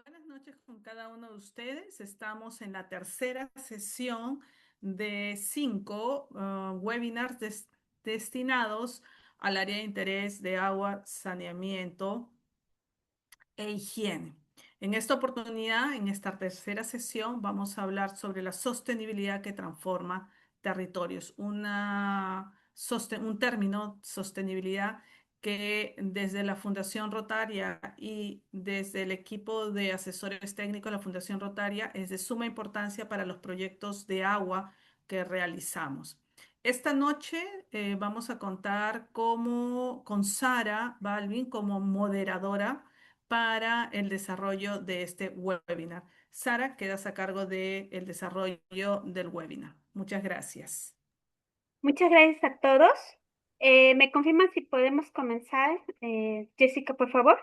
Buenas noches con cada uno de ustedes. Estamos en la tercera sesión de cinco webinars destinados al área de interés de agua, saneamiento e higiene. En esta oportunidad, en esta tercera sesión, vamos a hablar sobre la sostenibilidad que transforma territorios, un término, sostenibilidad, que desde la Fundación Rotaria y desde el equipo de asesores técnicos de la Fundación Rotaria es de suma importancia para los proyectos de agua que realizamos. Esta noche vamos a contar con Sara Balvin como moderadora para el desarrollo de este webinar. Sara, quedas a cargo del desarrollo del webinar. Muchas gracias. Muchas gracias a todos. ¿Me confirman si podemos comenzar? Jessica, por favor.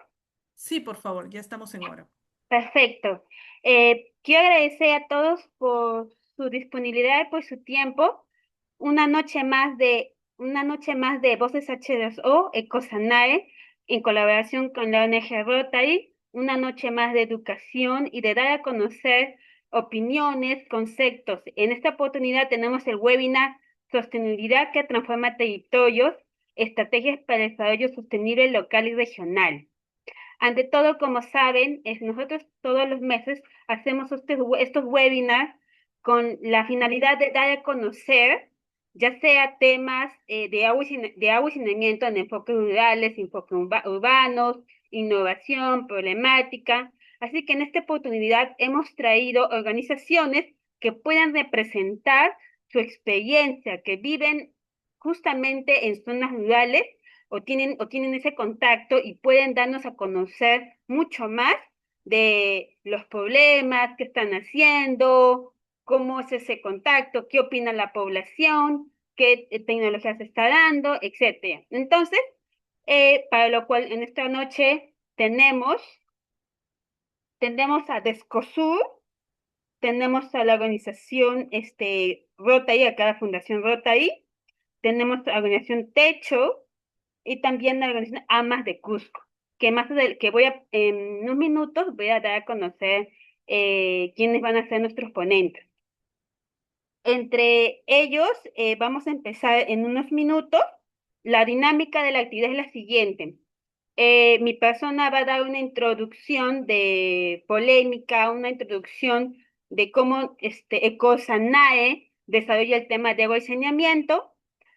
Sí, por favor, ya estamos en hora. Perfecto. Quiero agradecer a todos por su disponibilidad y por su tiempo. Una noche más de Voces H2O, Ecosanae, en colaboración con la ONG Rotary. Una noche más de educación y de dar a conocer opiniones, conceptos. En esta oportunidad tenemos el webinar Sostenibilidad que transforma territorios, estrategias para el desarrollo sostenible local y regional. Ante todo, como saben, nosotros todos los meses hacemos estos webinars con la finalidad de dar a conocer, ya sea temas de agua y saneamiento en enfoques rurales, enfoques urbanos, innovación, problemática. Así que en esta oportunidad hemos traído organizaciones que puedan representar su experiencia, que viven justamente en zonas rurales o tienen ese contacto y pueden darnos a conocer mucho más de los problemas que están haciendo, cómo es ese contacto, qué opina la población, qué tecnología se está dando, etcétera. Entonces, para lo cual en esta noche tenemos a Descosur, tenemos a la organización Rotary, a cada fundación Rotary, tenemos a la organización Techo, y también la organización Amas de Cusco, en unos minutos voy a dar a conocer quiénes van a ser nuestros ponentes. Entre ellos, vamos a empezar en unos minutos. La dinámica de la actividad es la siguiente. Mi persona va a dar una introducción de polémica, una introducción de cómo Ecosanae desarrolla el tema de agua y saneamiento.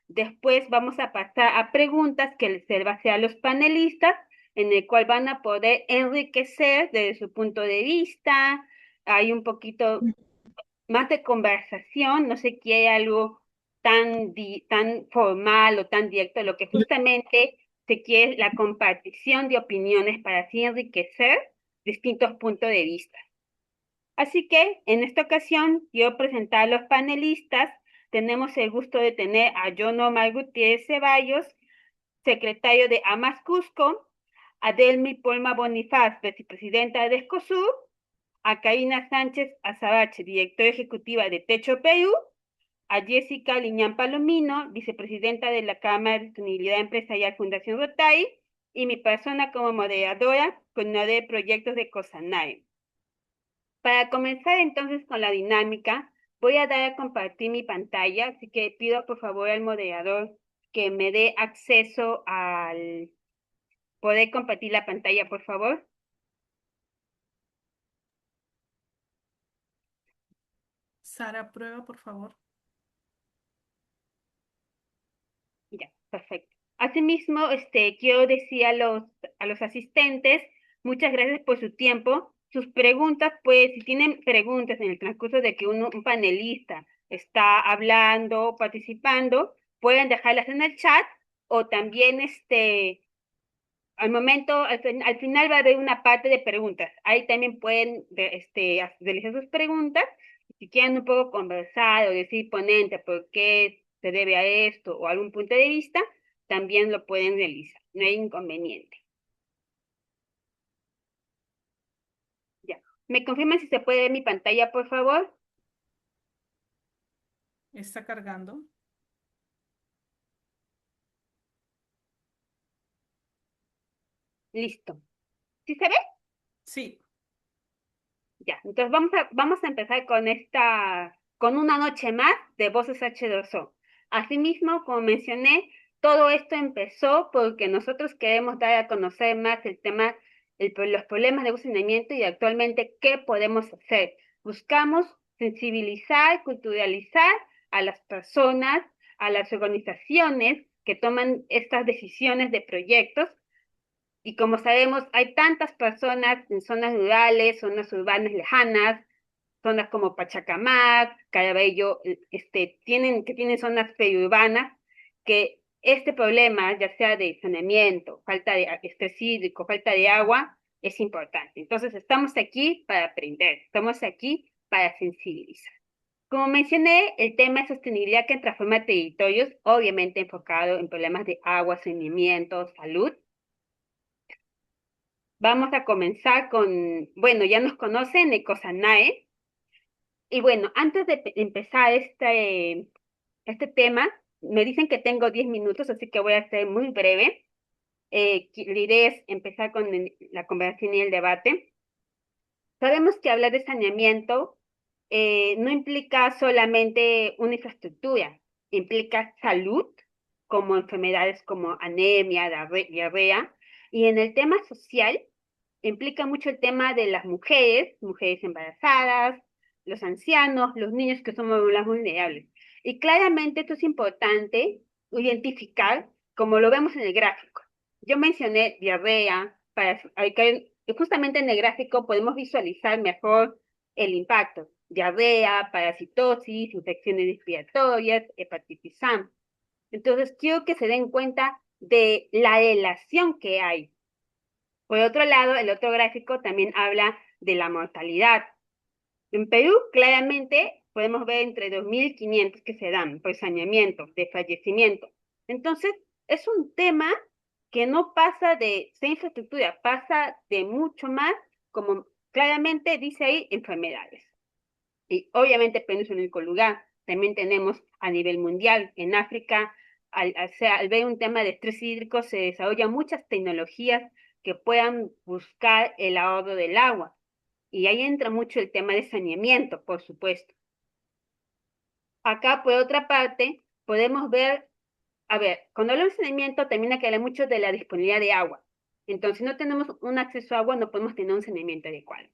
Después vamos a pasar a preguntas que se va a hacer a los panelistas, en el cual van a poder enriquecer desde su punto de vista. Hay un poquito más de conversación, no se quiere algo tan formal o tan directo, lo que justamente se quiere es la compartición de opiniones para así enriquecer distintos puntos de vista. Así que en esta ocasión quiero presentar a los panelistas. Tenemos el gusto de tener a John Omar Gutiérrez Ceballos, secretario de Amas Cusco, a Delmi Polma Bonifaz, vicepresidenta de Escosur, a Karina Sánchez Azabache, directora ejecutiva de Techo Perú, a Jessica Liñán Palomino, vicepresidenta de la Cámara de Sostenibilidad Empresarial Fundación Rotary, y mi persona como moderadora, coordinadora de proyectos de COSANAE. Para comenzar entonces con la dinámica, voy a dar a compartir mi pantalla, así que pido por favor al moderador que me dé acceso al poder compartir la pantalla, por favor. Sara, prueba, por favor. Ya, perfecto. Asimismo, quiero decir a los asistentes, muchas gracias por su tiempo. Sus preguntas, pues, si tienen preguntas en el transcurso de que un panelista está hablando, participando, pueden dejarlas en el chat o también, al final va a haber una parte de preguntas. Ahí también pueden, realizar sus preguntas. Si quieren un poco conversar o decir ponente por qué se debe a esto o algún punto de vista, también lo pueden realizar. No hay inconveniente. Ya. ¿Me confirman si se puede ver mi pantalla, por favor? Está cargando. Listo. ¿Sí se ve? Sí, Ya, entonces vamos a empezar con con una noche más de Voces H2O. Asimismo, como mencioné, todo esto empezó porque nosotros queremos dar a conocer más el tema, los problemas de saneamiento y actualmente qué podemos hacer. Buscamos sensibilizar, culturalizar a las personas, a las organizaciones que toman estas decisiones de proyectos y como sabemos, hay tantas personas en zonas rurales, zonas urbanas lejanas, zonas como Pachacamac, Caraballo, que tienen zonas periurbanas, que este problema, ya sea de saneamiento, falta de estrés hídrico, falta de agua, es importante. Entonces, estamos aquí para aprender, estamos aquí para sensibilizar. Como mencioné, el tema de sostenibilidad que transforma territorios, obviamente enfocado en problemas de agua, saneamiento, salud. Vamos a comenzar con, bueno, ya nos conocen, Ecosanae. Y bueno, antes de empezar este tema, me dicen que tengo 10 minutos, así que voy a ser muy breve. La idea es empezar con la conversación y el debate. Sabemos que hablar de saneamiento no implica solamente una infraestructura, implica salud, como enfermedades como anemia, diarrea, y en el tema social implica mucho el tema de las mujeres, mujeres embarazadas, los ancianos, los niños que son más vulnerables. Y claramente esto es importante identificar, como lo vemos en el gráfico. Yo mencioné diarrea, justamente en el gráfico podemos visualizar mejor el impacto. Diarrea, parasitosis, infecciones respiratorias, hepatitis A. Entonces, quiero que se den cuenta de la relación que hay. Por otro lado, el otro gráfico también habla de la mortalidad. En Perú, claramente, podemos ver entre 2.500 que se dan por saneamiento, de fallecimiento. Entonces, es un tema que no pasa de ser infraestructura, pasa de mucho más, como claramente dice ahí, enfermedades. Y obviamente Perú es el único lugar. También tenemos a nivel mundial, en África, al ver un tema de estrés hídrico, se desarrollan muchas tecnologías que puedan buscar el ahorro del agua. Y ahí entra mucho el tema de saneamiento, por supuesto. Acá, por otra parte, podemos ver, a ver, cuando hablamos de saneamiento, también hay que hablar mucho de la disponibilidad de agua. Entonces, si no tenemos un acceso a agua, no podemos tener un saneamiento adecuado.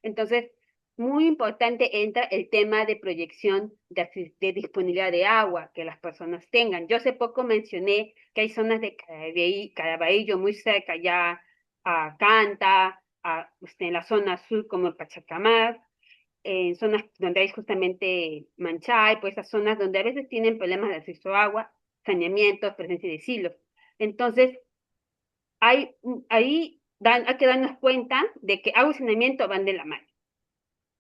Entonces, muy importante entra el tema de proyección de disponibilidad de agua que las personas tengan. Yo hace poco mencioné que hay zonas de Caraballo muy cerca ya a Canta, en la zona sur como Pachacamac, en zonas donde hay justamente Manchay, pues esas zonas donde a veces tienen problemas de acceso a agua, saneamientos, presencia de silos. Entonces, hay que darnos cuenta de que agua y saneamiento van de la mano.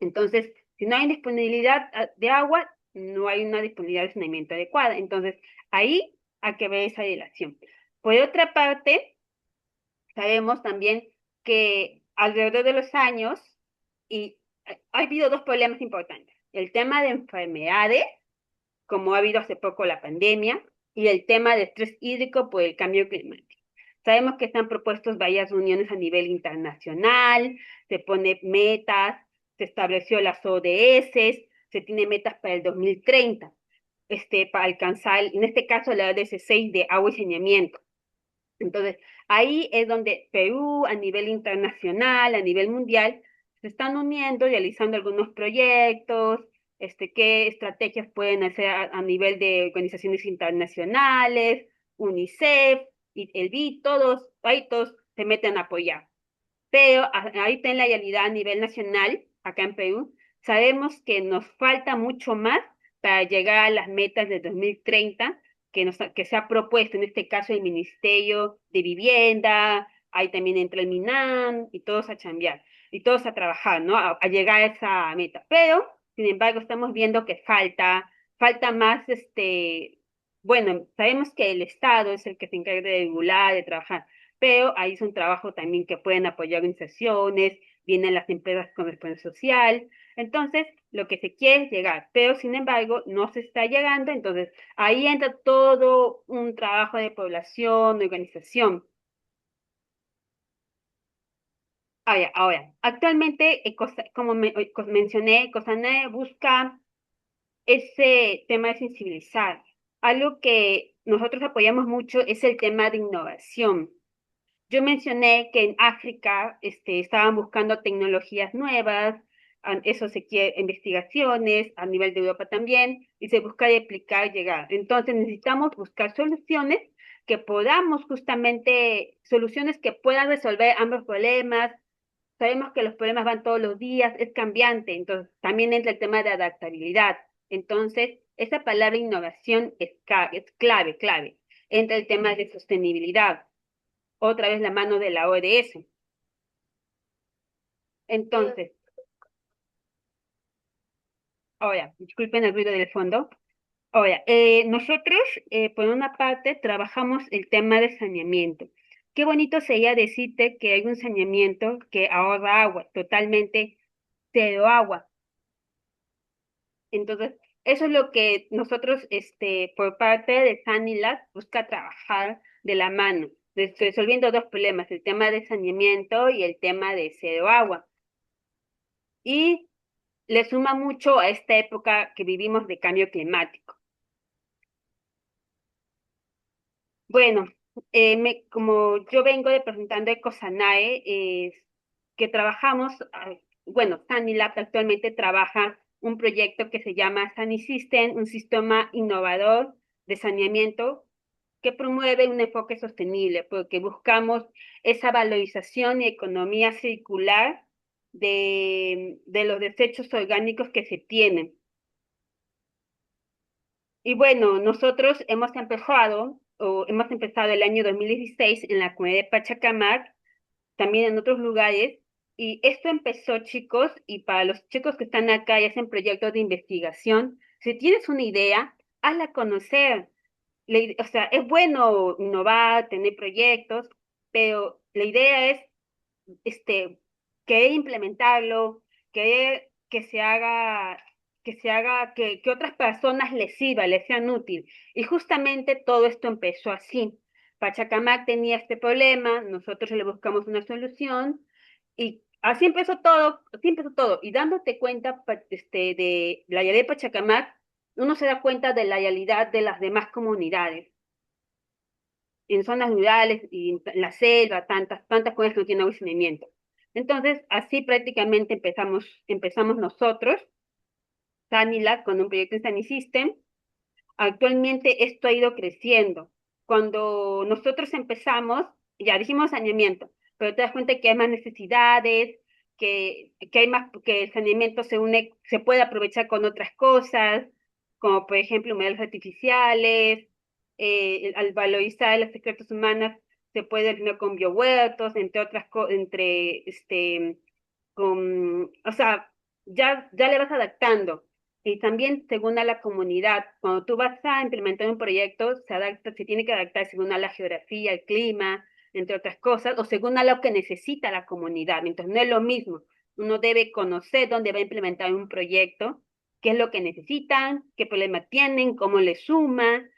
Entonces, si no hay disponibilidad de agua, no hay una disponibilidad de saneamiento adecuada. Entonces, ahí hay que ver esa relación. Por otra parte, sabemos también que alrededor de los años, y ha habido dos problemas importantes. El tema de enfermedades, como ha habido hace poco la pandemia, y el tema de estrés hídrico por el cambio climático. Sabemos que están propuestos varias reuniones a nivel internacional, se pone metas, se estableció las ODS, se tiene metas para el 2030, para alcanzar, en este caso, la ODS 6 de agua y saneamiento. Entonces, ahí es donde Perú, a nivel internacional, a nivel mundial, se están uniendo, realizando algunos proyectos, qué estrategias pueden hacer a nivel de organizaciones internacionales, UNICEF, y el BID, ahí todos se meten a apoyar. Pero ahorita en la realidad a nivel nacional, acá en Perú, sabemos que nos falta mucho más para llegar a las metas de 2030 que se ha propuesto, en este caso el Ministerio de Vivienda, ahí también entra el MINAM y todos a chambear y todos a trabajar, ¿no? A llegar a esa meta. Pero, sin embargo, estamos viendo que falta más, bueno, sabemos que el Estado es el que se encarga de regular, de trabajar, pero ahí es un trabajo también que pueden apoyar organizaciones, vienen las empresas con responsabilidad social. Entonces, lo que se quiere es llegar, pero sin embargo, no se está llegando. Entonces, ahí entra todo un trabajo de población, de organización. Ahora, actualmente, como mencioné, COSANAE busca ese tema de sensibilizar. Algo que nosotros apoyamos mucho es el tema de innovación. Yo mencioné que en África estaban buscando tecnologías nuevas, eso se quiere, investigaciones a nivel de Europa también, y se busca replicar, llegar. Entonces necesitamos buscar soluciones que podamos justamente, soluciones que puedan resolver ambos problemas. Sabemos que los problemas van todos los días, es cambiante, entonces también entra el tema de adaptabilidad. Entonces, esa palabra innovación es clave, clave. Entra el tema de sostenibilidad, otra vez la mano de la ODS. Entonces, ahora, disculpen el ruido del fondo. Ahora, nosotros, por una parte, trabajamos el tema de saneamiento. Qué bonito sería decirte que hay un saneamiento que ahorra agua, totalmente cero agua. Entonces, eso es lo que nosotros, por parte de Sanilat, busca trabajar de la mano, resolviendo dos problemas, el tema de saneamiento y el tema de cero agua. Y le suma mucho a esta época que vivimos de cambio climático. Bueno, como yo vengo representando Ecosanae, que trabajamos, bueno, Sanilab actualmente trabaja un proyecto que se llama SaniSystem, un sistema innovador de saneamiento que promueve un enfoque sostenible, porque buscamos esa valorización y economía circular de los desechos orgánicos que se tienen. Y bueno, nosotros hemos empezado el año 2016 en la comunidad de Pachacamac, también en otros lugares, y esto empezó, chicos, y para los chicos que están acá y hacen proyectos de investigación, si tienes una idea, hazla conocer. O sea, es bueno innovar, tener proyectos, pero la idea es querer implementarlo, querer que otras personas les sirva, les sean útil. Y justamente todo esto empezó así. Pachacamac tenía este problema, nosotros le buscamos una solución y así empezó todo. Y dándote cuenta de la realidad de Pachacamac, uno se da cuenta de la realidad de las demás comunidades en zonas rurales y en la selva, tantas cosas que no tienen agua y saneamiento. Entonces, así prácticamente empezamos nosotros, Sanila, con un proyecto en Sanisystem. Actualmente esto ha ido creciendo. Cuando nosotros empezamos, ya dijimos saneamiento, pero te das cuenta que hay más necesidades, que hay más, que el saneamiento se puede aprovechar con otras cosas, como por ejemplo humedales artificiales, al valorizar las secretas humanas se puede alinear con biohuertos, entre otras cosas, o sea, ya le vas adaptando. Y también según a la comunidad, cuando tú vas a implementar un proyecto, se tiene que adaptar según a la geografía, el clima, entre otras cosas, o según a lo que necesita la comunidad. Entonces, no es lo mismo. Uno debe conocer dónde va a implementar un proyecto, qué es lo que necesitan, qué problema tienen, cómo le suma.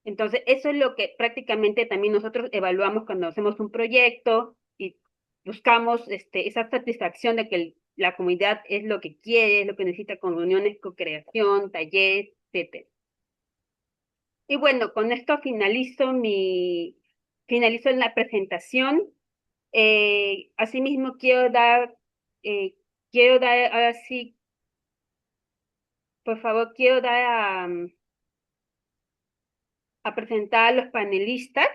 Entonces, eso es lo que prácticamente también nosotros evaluamos cuando hacemos un proyecto y buscamos esa satisfacción de que la comunidad es lo que quiere, es lo que necesita con reuniones, co-creación, talleres, etcétera. Y bueno, con esto finalizo la presentación. Asimismo, eh, ahora sí, por favor, quiero dar a presentar a los panelistas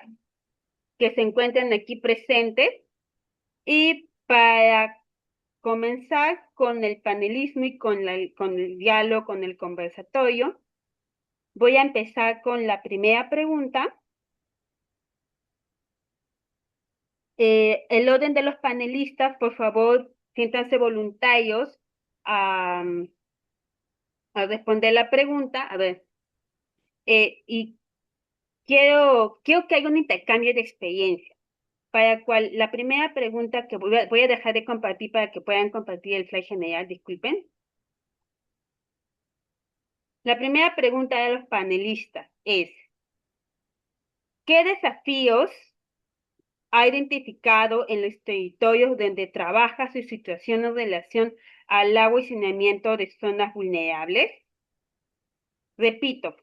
que se encuentran aquí presentes. Y para comenzar con el panelismo y con el diálogo, con el conversatorio, voy a empezar con la primera pregunta. El orden de los panelistas, por favor, siéntanse voluntarios a, a responder la pregunta. A ver, y quiero que haya un intercambio de experiencia. Para cual, la primera pregunta que voy a dejar de compartir para que puedan compartir el slide general, disculpen. La primera pregunta de los panelistas es, ¿qué desafíos ha identificado en los territorios donde trabaja su situación en relación al agua y saneamiento de zonas vulnerables? Repito,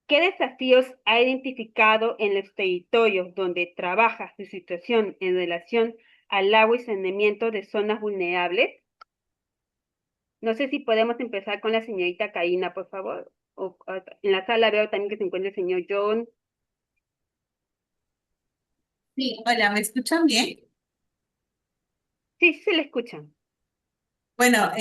¿qué desafíos ha identificado en los territorios donde trabaja su situación en relación al agua y saneamiento de zonas vulnerables? No sé si podemos empezar con la señorita Karina, por favor. En la sala veo también que se encuentra el señor John. Sí, hola, ¿me escuchan bien? Sí, sí se le escucha. Bueno,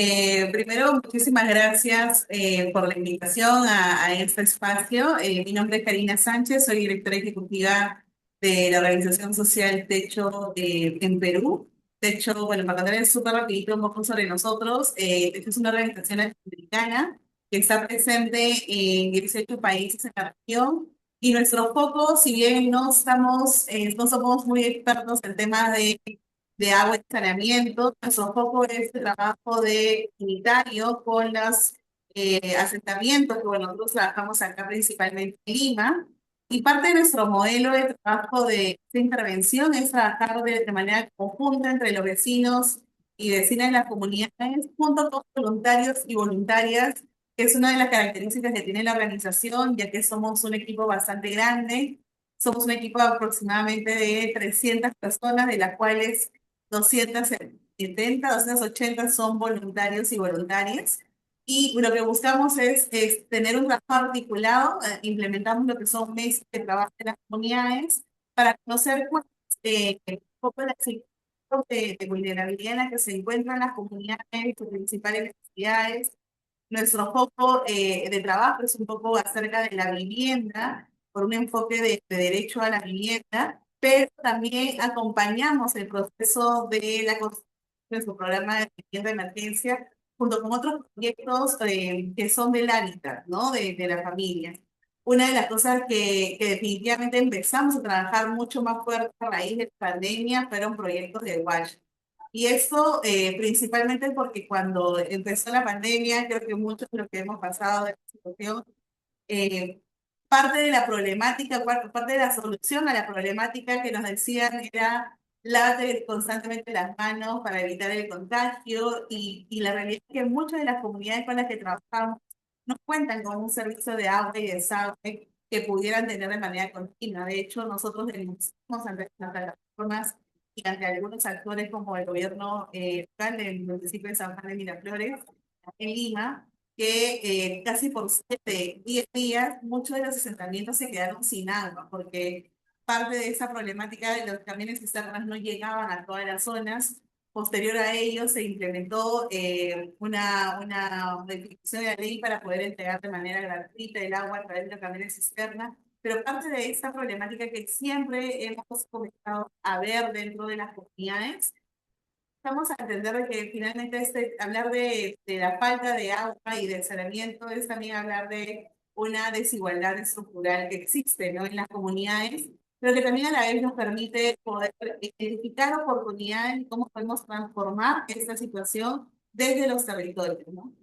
primero, muchísimas gracias por la invitación a este espacio. Mi nombre es Karina Sánchez, soy directora ejecutiva de la organización social Techo en Perú. Techo, bueno, para contarles súper rapidito un poco sobre nosotros, Techo es una organización latinoamericana que está presente en 18 países en la región y nuestro foco, si bien no somos muy expertos en temas de agua y saneamiento. Nuestro foco es el trabajo de unitario con los asentamientos, que bueno, nosotros trabajamos acá principalmente en Lima. Y parte de nuestro modelo de trabajo de esta intervención es trabajar de manera conjunta entre los vecinos y vecinas de las comunidades, junto con voluntarios y voluntarias, que es una de las características que tiene la organización, ya que somos un equipo bastante grande. Somos un equipo de aproximadamente de 300 personas, de las cuales 270, 280 son voluntarios y voluntarias. Y lo que buscamos es tener un trabajo articulado, implementamos lo que son mesas de trabajo de las comunidades para conocer un poco las situaciones de vulnerabilidad en la que se encuentran las comunidades, sus principales necesidades. Nuestro foco de trabajo es un poco acerca de la vivienda, por un enfoque de derecho a la vivienda, pero también acompañamos el proceso de la construcción de su programa de vivienda de emergencia junto con otros proyectos que son del hábitat, ¿no? De la familia. Una de las cosas que definitivamente empezamos a trabajar mucho más fuerte a raíz de la pandemia fueron proyectos de WASH. Y eso principalmente porque cuando empezó la pandemia, creo que muchos de los que hemos pasado de la situación, eh, parte de la problemática, parte de la solución a la problemática que nos decían era lávate constantemente las manos para evitar el contagio y la realidad es que muchas de las comunidades con las que trabajamos no cuentan con un servicio de agua y desagüe que pudieran tener de manera continua. De hecho, nosotros denunciamos ante las plataformas y ante algunos actores como el gobierno local del municipio de San Juan de Miraflores, en Lima, que casi por 10 días muchos de los asentamientos se quedaron sin agua, porque parte de esa problemática de los camiones cisternas no llegaban a todas las zonas. Posterior a ello se implementó una modificación de la ley para poder entregar de manera gratuita el agua a través de los camiones cisternas, pero parte de esta problemática que siempre hemos comenzado a ver dentro de las comunidades. Vamos a entender de que finalmente hablar de la falta de agua y de saneamiento es también hablar de una desigualdad estructural que existe, ¿no? En las comunidades, pero que también a la vez nos permite poder identificar oportunidades y cómo podemos transformar esta situación desde los territorios, ¿no?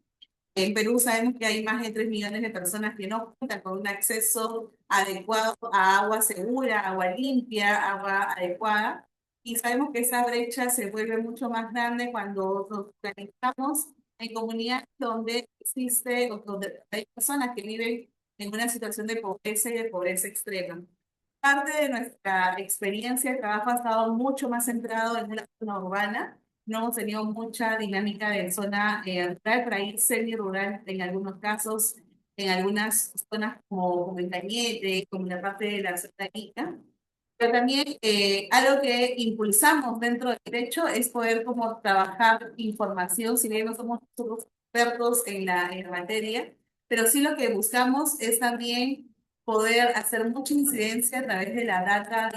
En Perú sabemos que hay más de 3 millones de personas que no cuentan con un acceso adecuado a agua segura, agua limpia, agua adecuada. Y sabemos que esa brecha se vuelve mucho más grande cuando nos organizamos en comunidades donde existe o donde hay personas que viven en una situación de pobreza y de pobreza extrema. Parte de nuestra experiencia de trabajo ha estado mucho más centrado en una zona urbana. No hemos tenido mucha dinámica de zona rural, para ir semi-rural en algunos casos, en algunas zonas como en Cañete, como en la parte de la zona Ica. Pero también algo que impulsamos dentro del derecho es poder como trabajar información, si bien no somos nosotros expertos en la materia, pero sí lo que buscamos es también poder hacer mucha incidencia a través de la data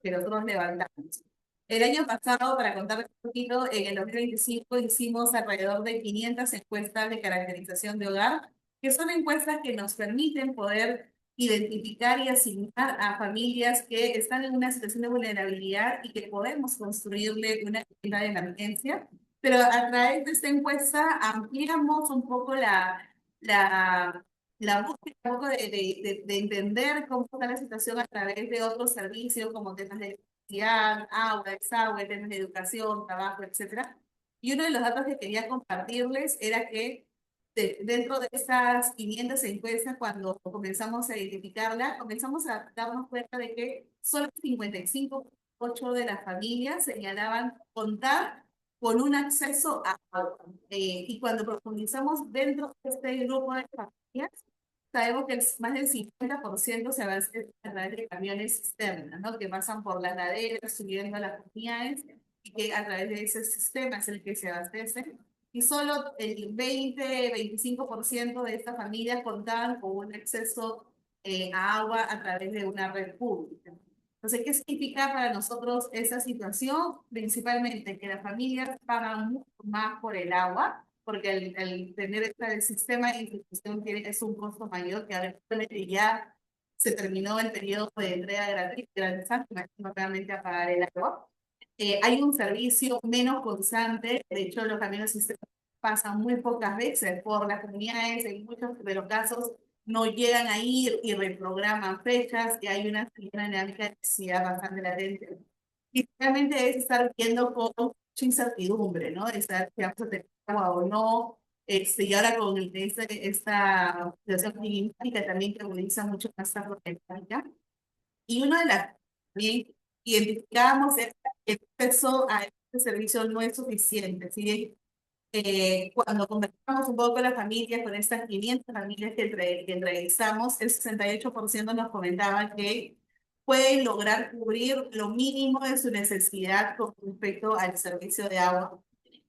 que nosotros levantamos. El año pasado, para contarles un poquito, en el 2025 hicimos alrededor de 500 encuestas de caracterización de hogar, que son encuestas que nos permiten poder identificar y asignar a familias que están en una situación de vulnerabilidad y que podemos construirle una agenda de emergencia. Pero a través de esta encuesta ampliamos un poco la, la búsqueda un poco de entender cómo está la situación a través de otros servicios como temas de electricidad, agua, desagüe, temas de educación, trabajo, etcétera. Y uno de los datos que quería compartirles era que dentro de esas 500 encuestas, cuando comenzamos a identificarla, comenzamos a darnos cuenta de que solo 55,8% de las familias señalaban contar con un acceso a agua. Y cuando profundizamos dentro de este grupo de familias, sabemos que más del 50% se abastece a través de camiones cisternas, ¿no? Que pasan por las laderas, subiendo a las comunidades, y que a través de ese sistema es el que se abastece. Y solo el 20-25% de estas familias contaban con un acceso a agua a través de una red pública. Entonces, ¿qué significa para nosotros esa situación? Principalmente que las familias pagan mucho más por el agua, porque el tener el sistema de institución es un costo mayor, que ahora ya se terminó el periodo de entrega gratuita, imagino realmente a pagar el agua. Hay un servicio menos constante, de hecho los camiones sistemas pasan muy pocas veces por las comunidades, en muchos de los casos no llegan a ir y reprograman fechas, y hay una dinámica de necesidad bastante latente. Y realmente es estar viendo con mucha incertidumbre, ¿no? De estar si vamos a tener agua o no. Y ahora con esta situación climática también que agudiza mucho más esta problemática. Y una de las también identificamos es que el acceso a este servicio no es suficiente. Si bien cuando conversamos un poco con las familias, con estas 500 familias que entrevistamos, el 68% nos comentaba que pueden lograr cubrir lo mínimo de su necesidad con respecto al servicio de agua.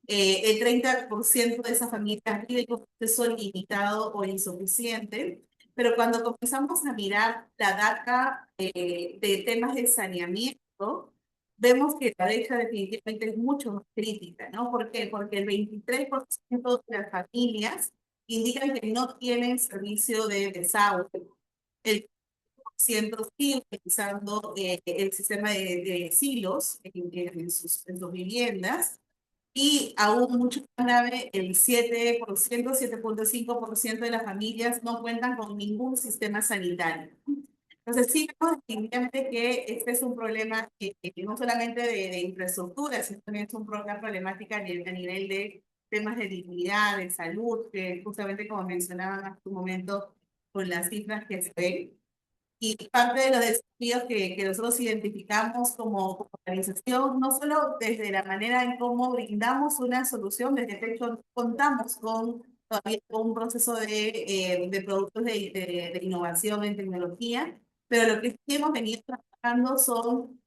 El 30% de esas familias viven con acceso limitado o insuficiente, pero cuando comenzamos a mirar la data de temas de saneamiento, vemos que la brecha definitivamente es mucho más crítica, ¿no? ¿Por qué? Porque el 23% de las familias indican que no tienen servicio de desagüe. El 100% sigue utilizando el sistema de silos en sus viviendas, y aún mucho más grave, el 7,5% de las familias no cuentan con ningún sistema sanitario. Entonces, sí vemos definitivamente que este es un problema que no solamente de infraestructura, sino también es una problemática a nivel de temas de dignidad, de salud, que justamente como mencionaban hace un momento con las cifras que se ven. Y parte de los desafíos que nosotros identificamos como organización, no solo desde la manera en cómo brindamos una solución, desde el hecho contamos todavía con un proceso de productos de innovación en tecnología, pero lo que sí hemos venido trabajando son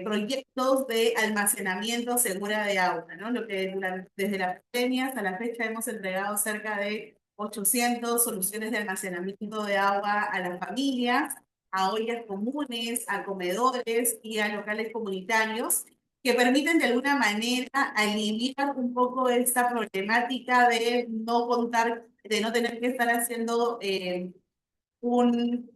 proyectos de almacenamiento segura de agua, ¿no? Lo que desde la pandemia hasta la fecha hemos entregado cerca de 800 soluciones de almacenamiento de agua a las familias, a ollas comunes, a comedores y a locales comunitarios, que permiten de alguna manera aliviar un poco esta problemática de no contar, de no tener que estar haciendo un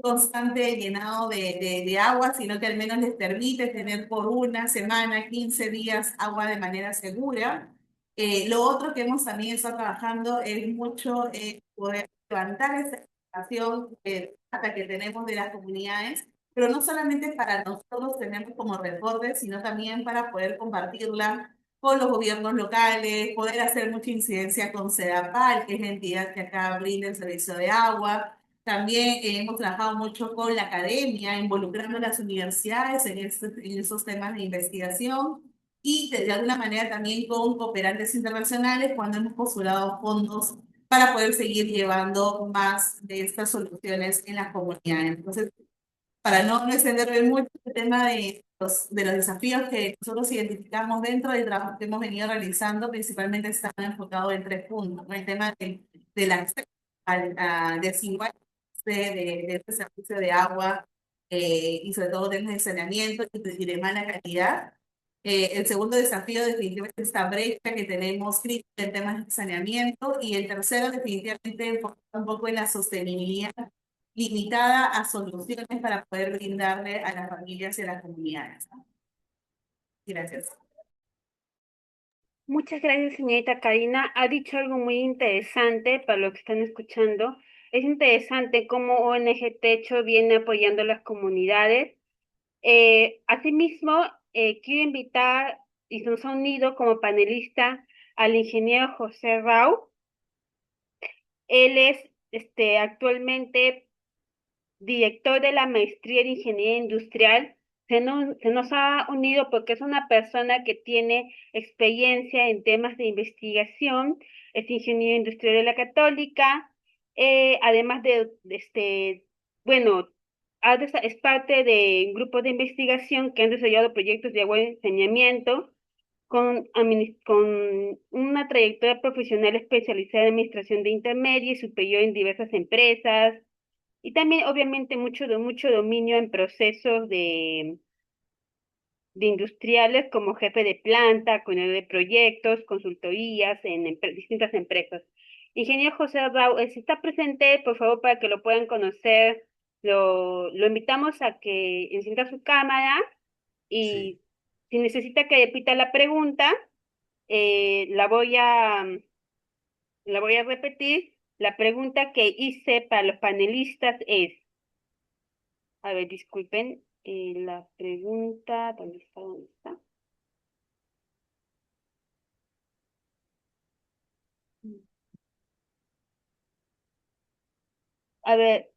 constante llenado de agua, sino que al menos les permite tener por una semana, 15 días agua de manera segura. Lo otro que hemos también estado trabajando es mucho poder levantar esa información hasta que tenemos de las comunidades, pero no solamente para nosotros tenemos como reportes, sino también para poder compartirla con los gobiernos locales, poder hacer mucha incidencia con CEDAPAL, que es la entidad que acá brinda el servicio de agua. También hemos trabajado mucho con la academia, involucrando a las universidades en esos temas de investigación, y de alguna manera también con cooperantes internacionales cuando hemos postulado fondos para poder seguir llevando más de estas soluciones en las comunidades. Entonces, para no extenderme mucho, el tema de los desafíos que nosotros identificamos dentro del trabajo que hemos venido realizando, principalmente están enfocados en 3 puntos, ¿no? El tema del acceso al desigual de este servicio de agua, y sobre todo temas de saneamiento y de mala calidad. El segundo desafío definitivamente es esta brecha que tenemos crítica en temas de saneamiento, y el tercero definitivamente enfocar un poco en la sostenibilidad limitada a soluciones para poder brindarle a las familias y a las comunidades, ¿no? Gracias. Muchas gracias, señorita Karina. Ha dicho algo muy interesante para lo que están escuchando. Es interesante cómo ONG Techo viene apoyando a las comunidades. Asimismo, quiero invitar y nos ha unido como panelista al ingeniero José Rau. Él es actualmente director de la maestría en ingeniería industrial. Se nos ha unido porque es una persona que tiene experiencia en temas de investigación, es ingeniero industrial de la Católica, además bueno, es parte de grupos de investigación que han desarrollado proyectos de agua y saneamiento con una trayectoria profesional especializada en administración de intermedia y superior en diversas empresas, y también, obviamente, mucho dominio en procesos de industriales como jefe de planta, coordinador de proyectos, consultorías en distintas empresas. Ingeniero José Rau, si está presente, por favor, para que lo puedan conocer, lo invitamos a que encienda su cámara Sí. y si necesita que repita la pregunta, eh, la voy a, la voy a repetir. La pregunta que hice para los panelistas es: a ver, disculpen, la pregunta, ¿dónde está? ¿Dónde está? A ver,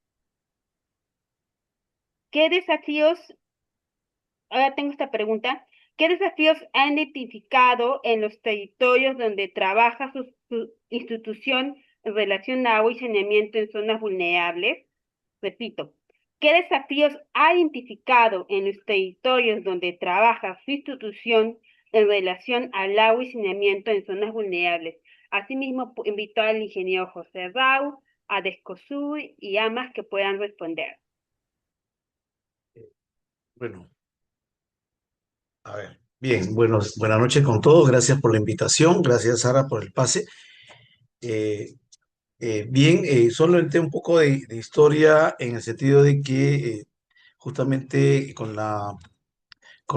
¿qué desafíos, ahora tengo esta pregunta, ¿qué desafíos han identificado en los territorios donde trabaja su institución en relación a agua y saneamiento en zonas vulnerables? Repito, ¿qué desafíos ha identificado en los territorios donde trabaja su institución en relación al agua y saneamiento en zonas vulnerables? Asimismo, invito al ingeniero José Rau, a Descosur y a más que puedan responder. Bueno, a ver. Bien, buenas noches con todos. Gracias por la invitación. Gracias, Sara, por el pase. Eh, bien, solamente un poco de historia en el sentido de que justamente con la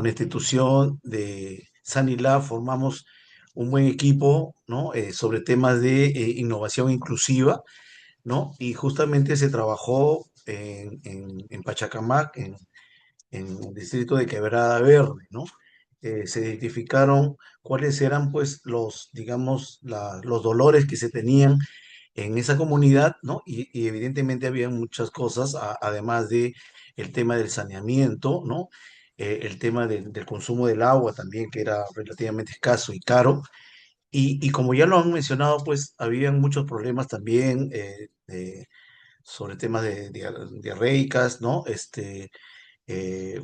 institución de Sanilab formamos un buen equipo, ¿no? Sobre temas de innovación inclusiva, ¿no? Y justamente se trabajó en Pachacamac, en el distrito de Quebrada Verde, ¿no? Se identificaron cuáles eran, pues, digamos, los dolores que se tenían en esa comunidad, ¿no? Y evidentemente había muchas cosas, además de el tema del saneamiento, ¿no? El tema del consumo del agua también, que era relativamente escaso y caro. Y como ya lo han mencionado, pues, habían muchos problemas también sobre temas de diarreicas, ¿no? Eh,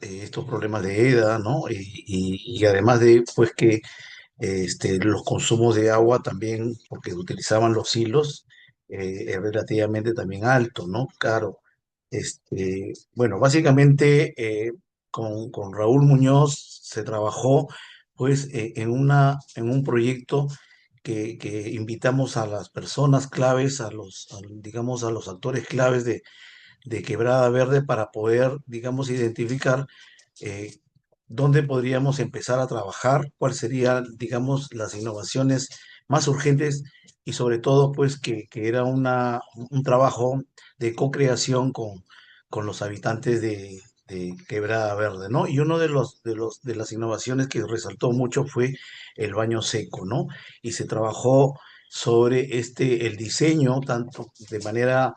estos problemas de EDA, ¿no? Y además de, pues, que los consumos de agua también, porque utilizaban los hilos, es relativamente también alto, ¿no? Caro. Bueno, básicamente con Raúl Muñoz se trabajó, pues, en un proyecto que invitamos a las personas claves, digamos, a los actores claves de Quebrada Verde para poder, digamos, identificar eh, dónde podríamos empezar a trabajar, cuáles serían, digamos, las innovaciones más urgentes y sobre todo, pues, que era un trabajo de co-creación con los habitantes de Quebrada Verde, ¿no? Y uno de las innovaciones que resaltó mucho fue el baño seco, ¿no? Y se trabajó sobre el diseño, tanto de manera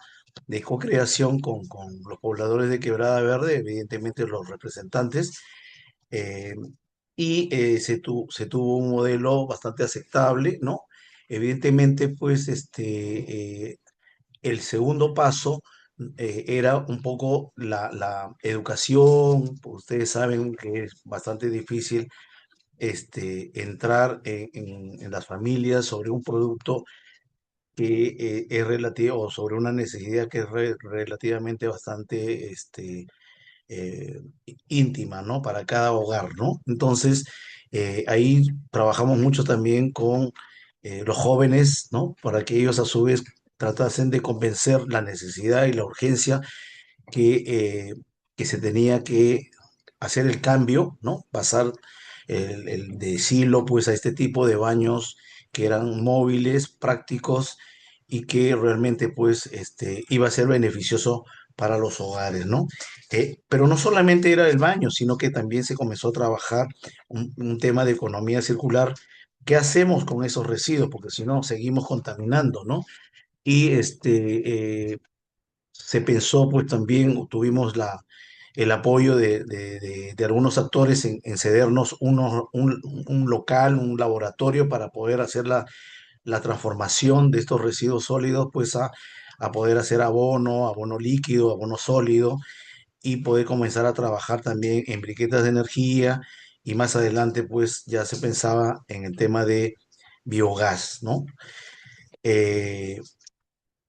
de co-creación con los pobladores de Quebrada Verde, evidentemente los representantes, eh, se tuvo un modelo bastante aceptable, ¿no? Evidentemente, pues, el segundo paso era un poco la educación. Ustedes saben que es bastante difícil entrar en las familias sobre un producto que es relativo, o sobre una necesidad que es relativamente bastante eh, íntima, ¿no? Para cada hogar, ¿no? Entonces, ahí trabajamos mucho también con los jóvenes, ¿no? Para que ellos a su vez tratasen de convencer la necesidad y la urgencia que, eh, que se tenía que hacer el cambio, ¿no? Pasar de silo, pues, a este tipo de baños que eran móviles, prácticos y que realmente pues iba a ser beneficioso para los hogares, ¿no? Pero no solamente era el baño, sino que también se comenzó a trabajar un tema de economía circular. ¿Qué hacemos con esos residuos? Porque si no, seguimos contaminando, ¿no? Y se pensó, pues también tuvimos el apoyo de algunos actores en cedernos un local, un laboratorio para poder hacer la transformación de estos residuos sólidos, pues a poder hacer abono, abono líquido, abono sólido y poder comenzar a trabajar también en briquetas de energía y más adelante, pues ya se pensaba en el tema de biogás, ¿no? Eh,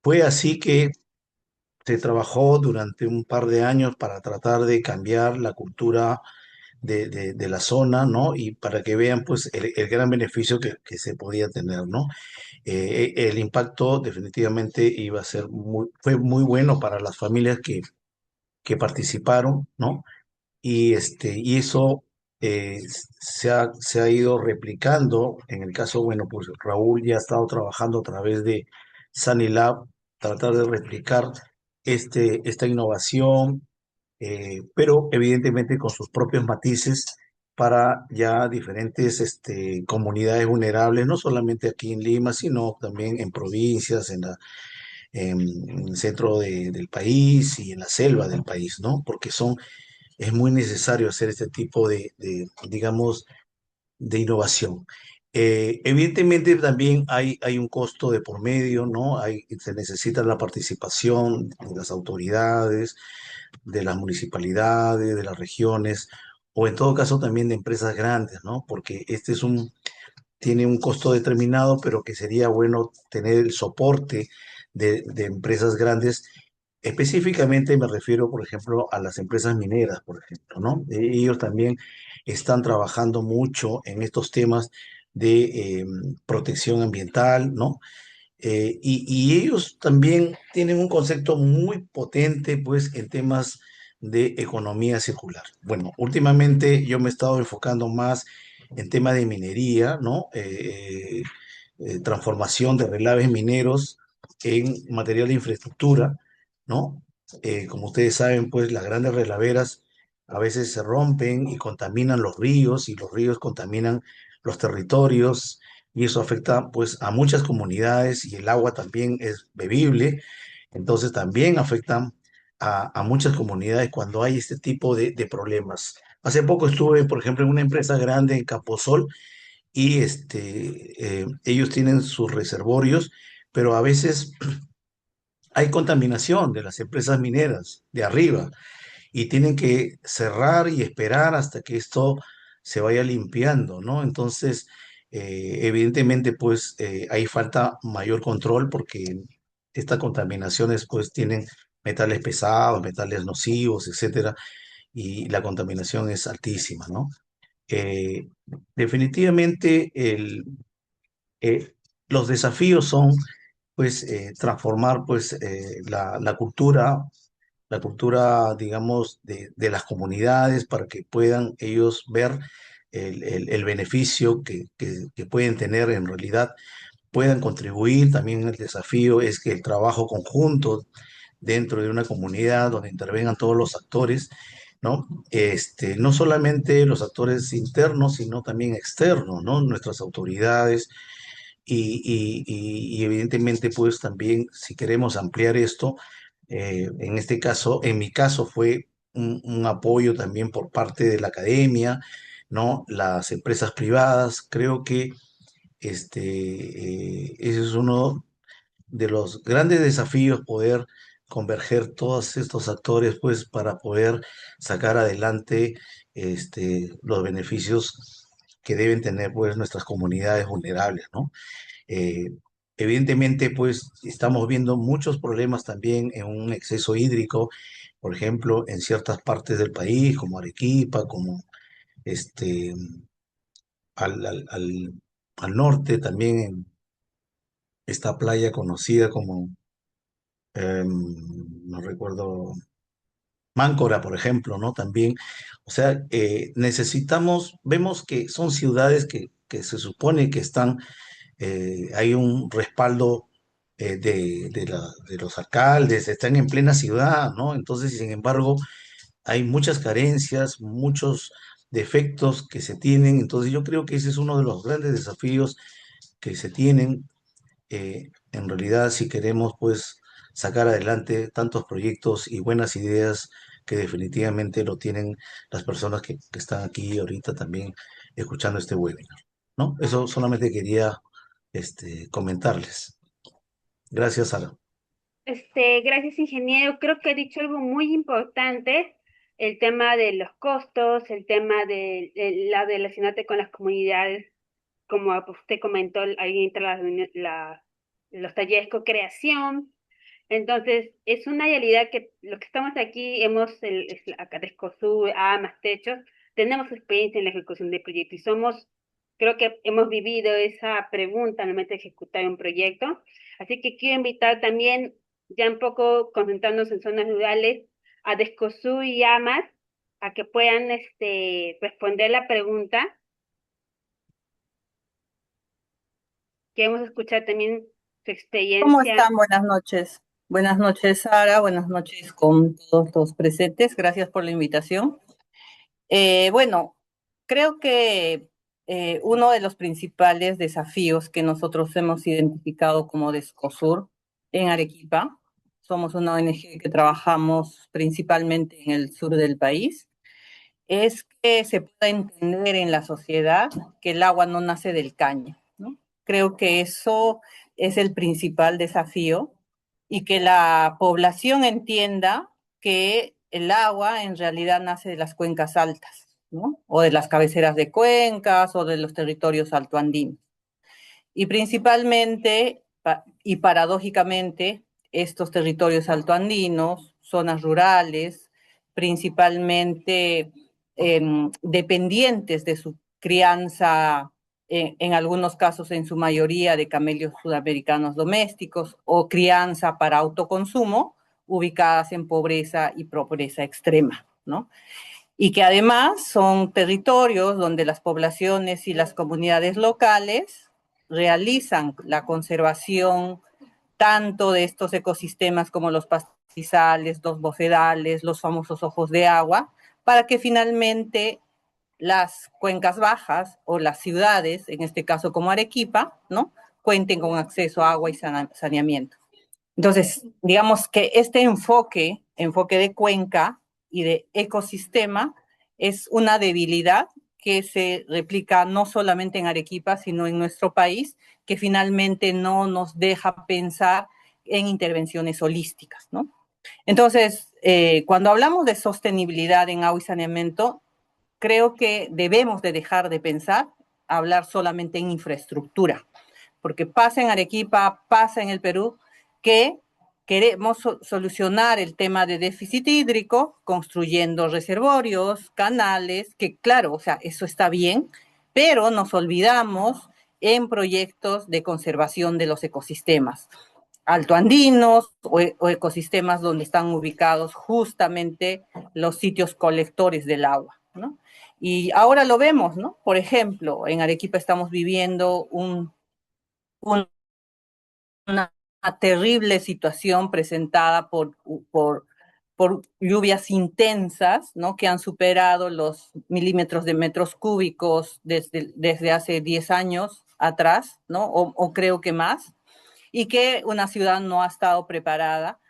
Fue así que se trabajó durante un par de años para tratar de cambiar la cultura de la zona, ¿no? Y para que vean, pues, el gran beneficio que se podía tener, ¿no? El impacto definitivamente iba a ser fue muy bueno para las familias que participaron, ¿no? Y eso se ha ido replicando. En el caso, bueno, pues Raúl ya ha estado trabajando a través de Sanilab, tratar de replicar esta innovación, pero evidentemente con sus propios matices para ya diferentes comunidades vulnerables, no solamente aquí en Lima, sino también en provincias, en el centro del país y en la selva del país, ¿no? Porque es muy necesario hacer este tipo digamos, de innovación. Evidentemente también hay un costo de por medio, ¿no? Se necesita la participación de las autoridades, de las municipalidades, de las regiones, o en todo caso también de empresas grandes, ¿no? Porque tiene un costo determinado, pero que sería bueno tener el soporte de empresas grandes. Específicamente me refiero, por ejemplo, a las empresas mineras, por ejemplo, ¿no? Ellos también están trabajando mucho en estos temas de protección ambiental, ¿no? Y ellos también tienen un concepto muy potente, pues, en temas de economía circular. Bueno, últimamente yo me he estado enfocando más en temas de minería, ¿no? Transformación de relaves mineros en material de infraestructura, ¿no? Como ustedes saben, pues, las grandes relaveras a veces se rompen y contaminan los ríos, y los ríos contaminan los territorios y eso afecta pues a muchas comunidades y el agua también es bebible, entonces también afecta a muchas comunidades cuando hay este tipo de problemas. Hace poco estuve, por ejemplo, en una empresa grande en Camposol y ellos tienen sus reservorios, pero a veces hay contaminación de las empresas mineras de arriba y tienen que cerrar y esperar hasta que esto se vaya limpiando, ¿no? Entonces, evidentemente, pues ahí falta mayor control porque estas contaminaciones, pues, tienen metales pesados, metales nocivos, etcétera, y la contaminación es altísima, ¿no? Eh, Definitivamente, eh, los desafíos son, pues, transformar, pues, la cultura, digamos, de las comunidades para que puedan ellos ver el beneficio que pueden tener en realidad, puedan contribuir. También el desafío es que el trabajo conjunto dentro de una comunidad donde intervengan todos los actores, ¿no? No solamente los actores internos, sino también externos, ¿no? Nuestras autoridades y evidentemente, pues también si queremos ampliar esto, en este caso, en mi caso fue un apoyo también por parte de la academia, ¿no? Las empresas privadas, creo que ese es uno de los grandes desafíos, poder converger todos estos actores, pues, para poder sacar adelante los beneficios que deben tener, pues, nuestras comunidades vulnerables, ¿no? Eh, Evidentemente, pues estamos viendo muchos problemas también en un exceso hídrico, por ejemplo, en ciertas partes del país, como Arequipa, como este, al, al, al- al norte también, en esta playa conocida como, no recuerdo, Máncora, por ejemplo, ¿no? También, o sea, vemos que son ciudades que se supone que hay un respaldo de los alcaldes, están en plena ciudad, ¿no? Entonces, sin embargo, hay muchas carencias, muchos defectos que se tienen. Entonces, yo creo que ese es uno de los grandes desafíos que se tienen en realidad si queremos pues sacar adelante tantos proyectos y buenas ideas que definitivamente lo tienen las personas que están aquí ahorita también escuchando este webinar, ¿no? Eso solamente quería comentarles. Gracias, Sara. Gracias, ingeniero. Creo que ha dicho algo muy importante, el tema de los costos, el tema de la relacionarte con las comunidades, como usted comentó, ahí entra los talleres co-creación. Entonces, es una realidad que los que estamos aquí, acá de Escosur, AMAS, Techos, tenemos experiencia en la ejecución de proyectos y creo que hemos vivido esa pregunta al momento de ejecutar un proyecto. Así que quiero invitar también, ya un poco concentrarnos en zonas rurales, a Descosur y AMAS, a que puedan responder la pregunta. Queremos escuchar también su ¿Cómo experiencia. están? Buenas noches. Buenas noches, Sara. Buenas noches con todos los presentes. Gracias por la invitación. Bueno, creo que uno de los principales desafíos que nosotros hemos identificado como Descosur en Arequipa, somos una ONG que trabajamos principalmente en el sur del país, es que se pueda entender en la sociedad que el agua no nace del caño, ¿no? Creo que eso es el principal desafío y que la población entienda que el agua en realidad nace de las cuencas altas, ¿no? O de las cabeceras de cuencas o de los territorios altoandinos. Y principalmente y paradójicamente, estos territorios altoandinos, zonas rurales, principalmente dependientes de su crianza, en algunos casos, en su mayoría, de camelios sudamericanos domésticos o crianza para autoconsumo, ubicadas en pobreza y pobreza extrema, ¿no? Y que además son territorios donde las poblaciones y las comunidades locales realizan la conservación tanto de estos ecosistemas como los pastizales, los bofedales, los famosos ojos de agua, para que finalmente las cuencas bajas o las ciudades, en este caso como Arequipa, ¿no?, cuenten con acceso a agua y saneamiento. Entonces, digamos que este enfoque de cuenca y de ecosistema, es una debilidad que se replica no solamente en Arequipa, sino en nuestro país, que finalmente no nos deja pensar en intervenciones holísticas, ¿no? Entonces, cuando hablamos de sostenibilidad en agua y saneamiento, creo que debemos de dejar de pensar, hablar solamente en infraestructura, porque pasa en Arequipa, pasa en el Perú, que queremos solucionar el tema de déficit hídrico construyendo reservorios, canales, que claro, o sea, eso está bien, pero nos olvidamos en proyectos de conservación de los ecosistemas altoandinos o ecosistemas donde están ubicados justamente los sitios colectores del agua, ¿no? Y ahora lo vemos, ¿no? Por ejemplo, en Arequipa estamos viviendo una terrible situación presentada por lluvias intensas, ¿no?, que han superado los milímetros de metros cúbicos desde hace 10 años atrás, ¿no? O creo que más, y que una ciudad no ha estado preparada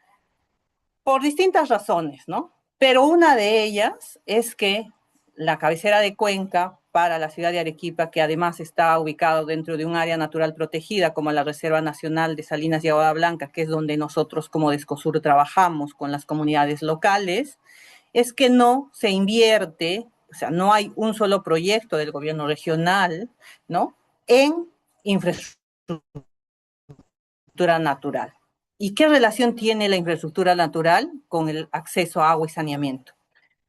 por distintas razones, ¿no? Pero una de ellas es que la cabecera de Cuenca para la ciudad de Arequipa, que además está ubicado dentro de un área natural protegida como la Reserva Nacional de Salinas y Agua Blanca, que es donde nosotros como Descosur trabajamos con las comunidades locales, es que no se invierte, o sea, no hay un solo proyecto del gobierno regional, ¿no?, en infraestructura natural. ¿Y qué relación tiene la infraestructura natural con el acceso a agua y saneamiento?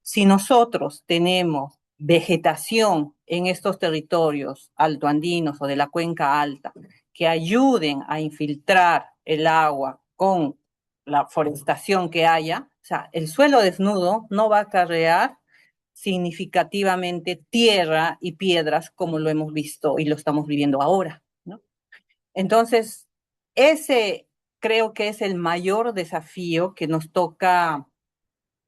Si nosotros tenemos vegetación en estos territorios altoandinos o de la cuenca alta que ayuden a infiltrar el agua con la forestación que haya, o sea, el suelo desnudo no va a acarrear significativamente tierra y piedras como lo hemos visto y lo estamos viviendo ahora, ¿no? Entonces, ese creo que es el mayor desafío que nos toca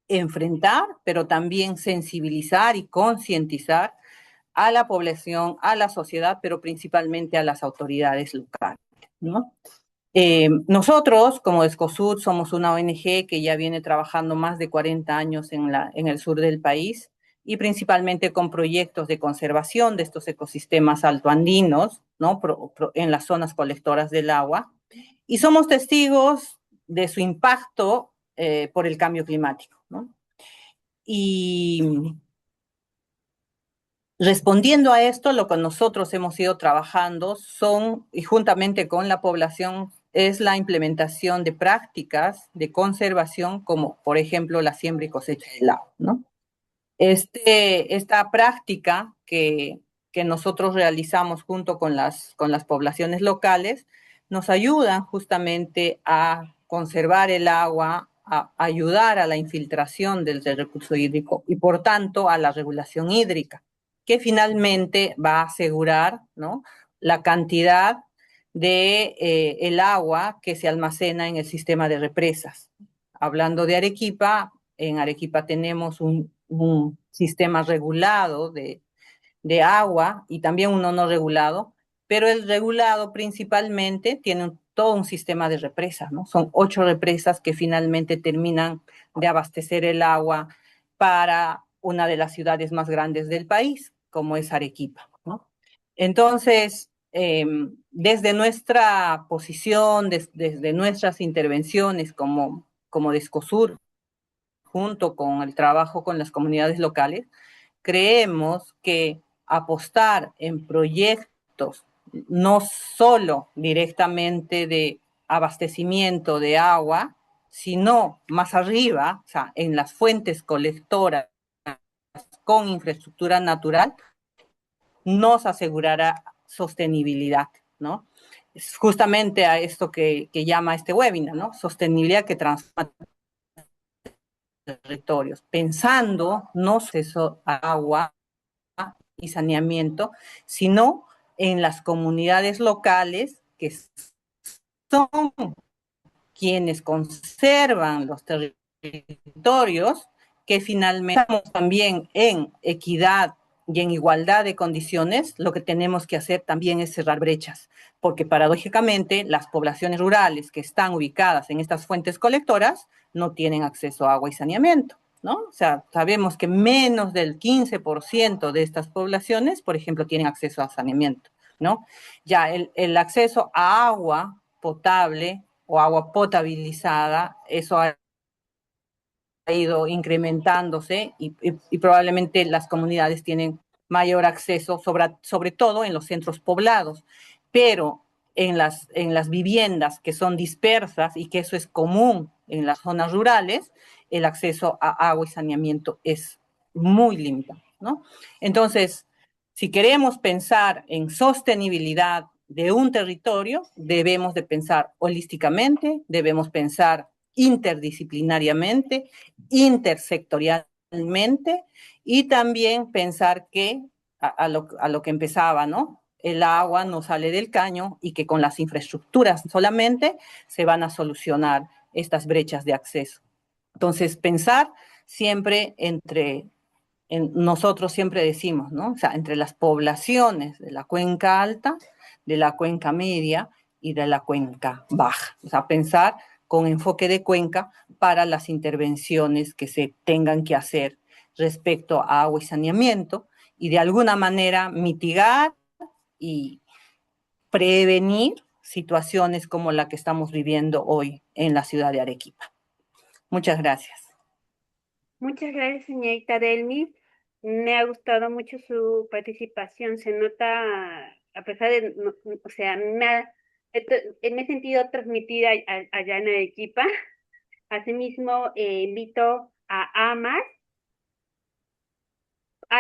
enfrentar, pero también sensibilizar y concientizar a la población, a la sociedad, pero principalmente a las autoridades locales, ¿no? Nosotros, como Escosud, somos una ONG que ya viene trabajando más de 40 años en el sur del país y principalmente con proyectos de conservación de estos ecosistemas altoandinos, ¿no? En las zonas colectoras del agua. Y somos testigos de su impacto por el cambio climático, ¿no? Y respondiendo a esto, lo que nosotros hemos ido trabajando son, y juntamente con la población, es la implementación de prácticas de conservación, como por ejemplo la siembra y cosecha del agua, ¿no? Esta práctica que nosotros realizamos junto con las poblaciones locales nos ayudan justamente a conservar el agua, a ayudar a la infiltración del recurso hídrico y por tanto a la regulación hídrica, que finalmente va a asegurar, ¿no?, la cantidad de el agua que se almacena en el sistema de represas. Hablando de Arequipa, en Arequipa tenemos un sistema regulado de agua y también uno no regulado, pero el regulado principalmente tiene todo un sistema de represas, ¿no? Son 8 represas que finalmente terminan de abastecer el agua para una de las ciudades más grandes del país, como es Arequipa, ¿no? Entonces, desde nuestra posición, desde nuestras intervenciones como Descosur, junto con el trabajo con las comunidades locales, creemos que apostar en proyectos no solo directamente de abastecimiento de agua, sino más arriba, o sea, en las fuentes colectoras con infraestructura natural, nos asegurará sostenibilidad, ¿no? Es justamente a esto que llama este webinar, ¿no? Sostenibilidad que transforma territorios, pensando no solo agua y saneamiento, sino en las comunidades locales que son quienes conservan los territorios, que finalmente estamos también en equidad y en igualdad de condiciones. Lo que tenemos que hacer también es cerrar brechas, porque paradójicamente las poblaciones rurales que están ubicadas en estas fuentes colectoras no tienen acceso a agua y saneamiento, ¿no? O sea, sabemos que menos del 15% de estas poblaciones, por ejemplo, tienen acceso a saneamiento, ¿no? Ya el acceso a agua potable o agua potabilizada, eso ha ido incrementándose y probablemente las comunidades tienen mayor acceso, sobre todo en los centros poblados, pero en las viviendas que son dispersas y que eso es común en las zonas rurales, el acceso a agua y saneamiento es muy limitado, ¿no? Entonces, si queremos pensar en sostenibilidad de un territorio, debemos de pensar holísticamente, debemos pensar interdisciplinariamente, intersectorialmente y también pensar que a lo que empezaba, ¿no? El agua no sale del caño y que con las infraestructuras solamente se van a solucionar estas brechas de acceso. Entonces, pensar siempre nosotros siempre decimos, ¿no? O sea, entre las poblaciones de la cuenca alta, de la cuenca media y de la cuenca baja. O sea, pensar con enfoque de cuenca para las intervenciones que se tengan que hacer respecto a agua y saneamiento y de alguna manera mitigar y prevenir situaciones como la que estamos viviendo hoy en la ciudad de Arequipa. Muchas gracias. Muchas gracias, señorita Delmi. Me ha gustado mucho su participación. Se nota, a pesar de, o sea, me he sentido transmitida allá en Arequipa. Asimismo, invito a Amar.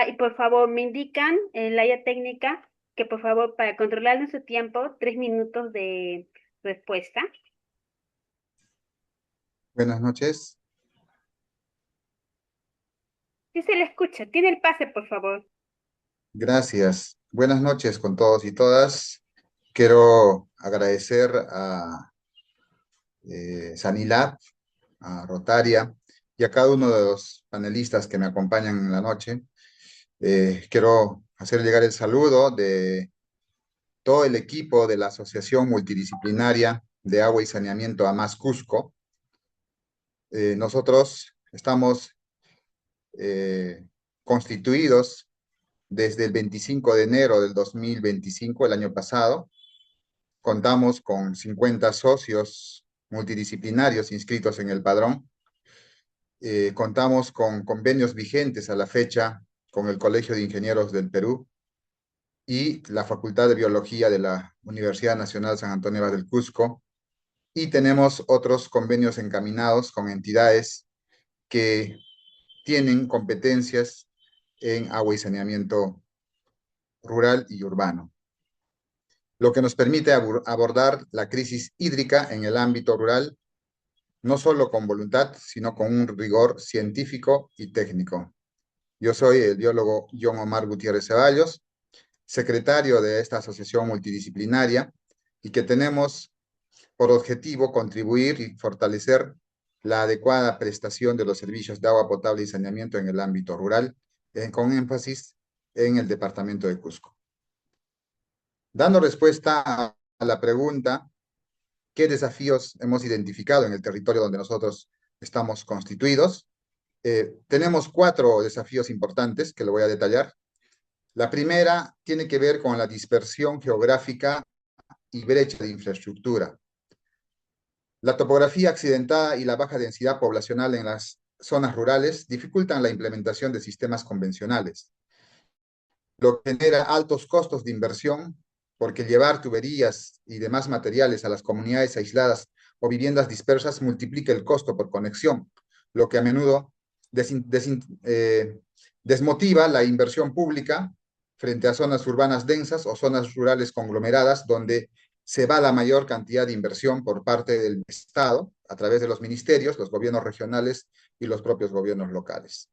Y por favor, me indican en la área técnica que por favor, para controlar nuestro tiempo, 3 minutos de respuesta. Buenas noches. Sí se le escucha. Tiene el pase, por favor. Gracias. Buenas noches con todos y todas. Quiero agradecer Sanilab, a Rotaria y a cada uno de los panelistas que me acompañan en la noche. Quiero hacer llegar el saludo de todo el equipo de la Asociación Multidisciplinaria de Agua y Saneamiento AMAS Cusco. Nosotros estamos constituidos desde el 25 de enero del 2025, el año pasado. Contamos con 50 socios multidisciplinarios inscritos en el padrón. Contamos con convenios vigentes a la fecha con el Colegio de Ingenieros del Perú y la Facultad de Biología de la Universidad Nacional San Antonio Abad del Cusco, y tenemos otros convenios encaminados con entidades que tienen competencias en agua y saneamiento rural y urbano, lo que nos permite abordar la crisis hídrica en el ámbito rural, no solo con voluntad, sino con un rigor científico y técnico. Yo soy el biólogo John Omar Gutiérrez Ceballos, secretario de esta asociación multidisciplinaria, y que tenemos por objetivo contribuir y fortalecer la adecuada prestación de los servicios de agua potable y saneamiento en el ámbito rural, con énfasis en el departamento de Cusco. Dando respuesta a la pregunta, ¿qué desafíos hemos identificado en el territorio donde nosotros estamos constituidos? Tenemos 4 desafíos importantes que lo voy a detallar. La primera tiene que ver con la dispersión geográfica y brecha de infraestructura. La topografía accidentada y la baja densidad poblacional en las zonas rurales dificultan la implementación de sistemas convencionales, lo que genera altos costos de inversión, porque llevar tuberías y demás materiales a las comunidades aisladas o viviendas dispersas multiplica el costo por conexión, lo que a menudo desmotiva la inversión pública frente a zonas urbanas densas o zonas rurales conglomeradas, donde se va la mayor cantidad de inversión por parte del Estado, a través de los ministerios, los gobiernos regionales y los propios gobiernos locales.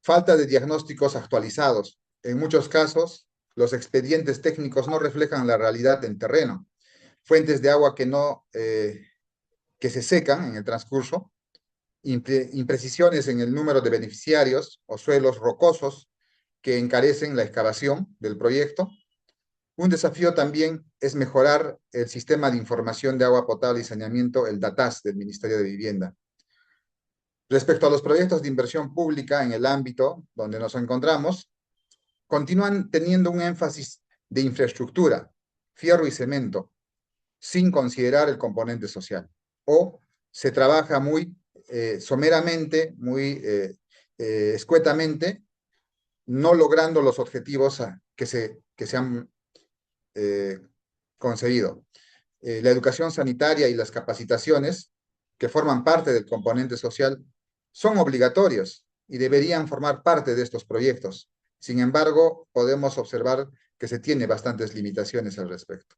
Falta de diagnósticos actualizados. En muchos casos, los expedientes técnicos no reflejan la realidad del terreno. Fuentes de agua que se secan en el transcurso, imprecisiones en el número de beneficiarios o suelos rocosos que encarecen la excavación del proyecto. Un desafío también es mejorar el sistema de información de agua potable y saneamiento, el DATAS del Ministerio de Vivienda. Respecto a los proyectos de inversión pública en el ámbito donde nos encontramos, continúan teniendo un énfasis de infraestructura, fierro y cemento, sin considerar el componente social. O se trabaja muy someramente, muy escuetamente, no logrando los objetivos que se han concebido. La educación sanitaria y las capacitaciones, que forman parte del componente social, son obligatorios y deberían formar parte de estos proyectos. Sin embargo, podemos observar que se tiene bastantes limitaciones al respecto.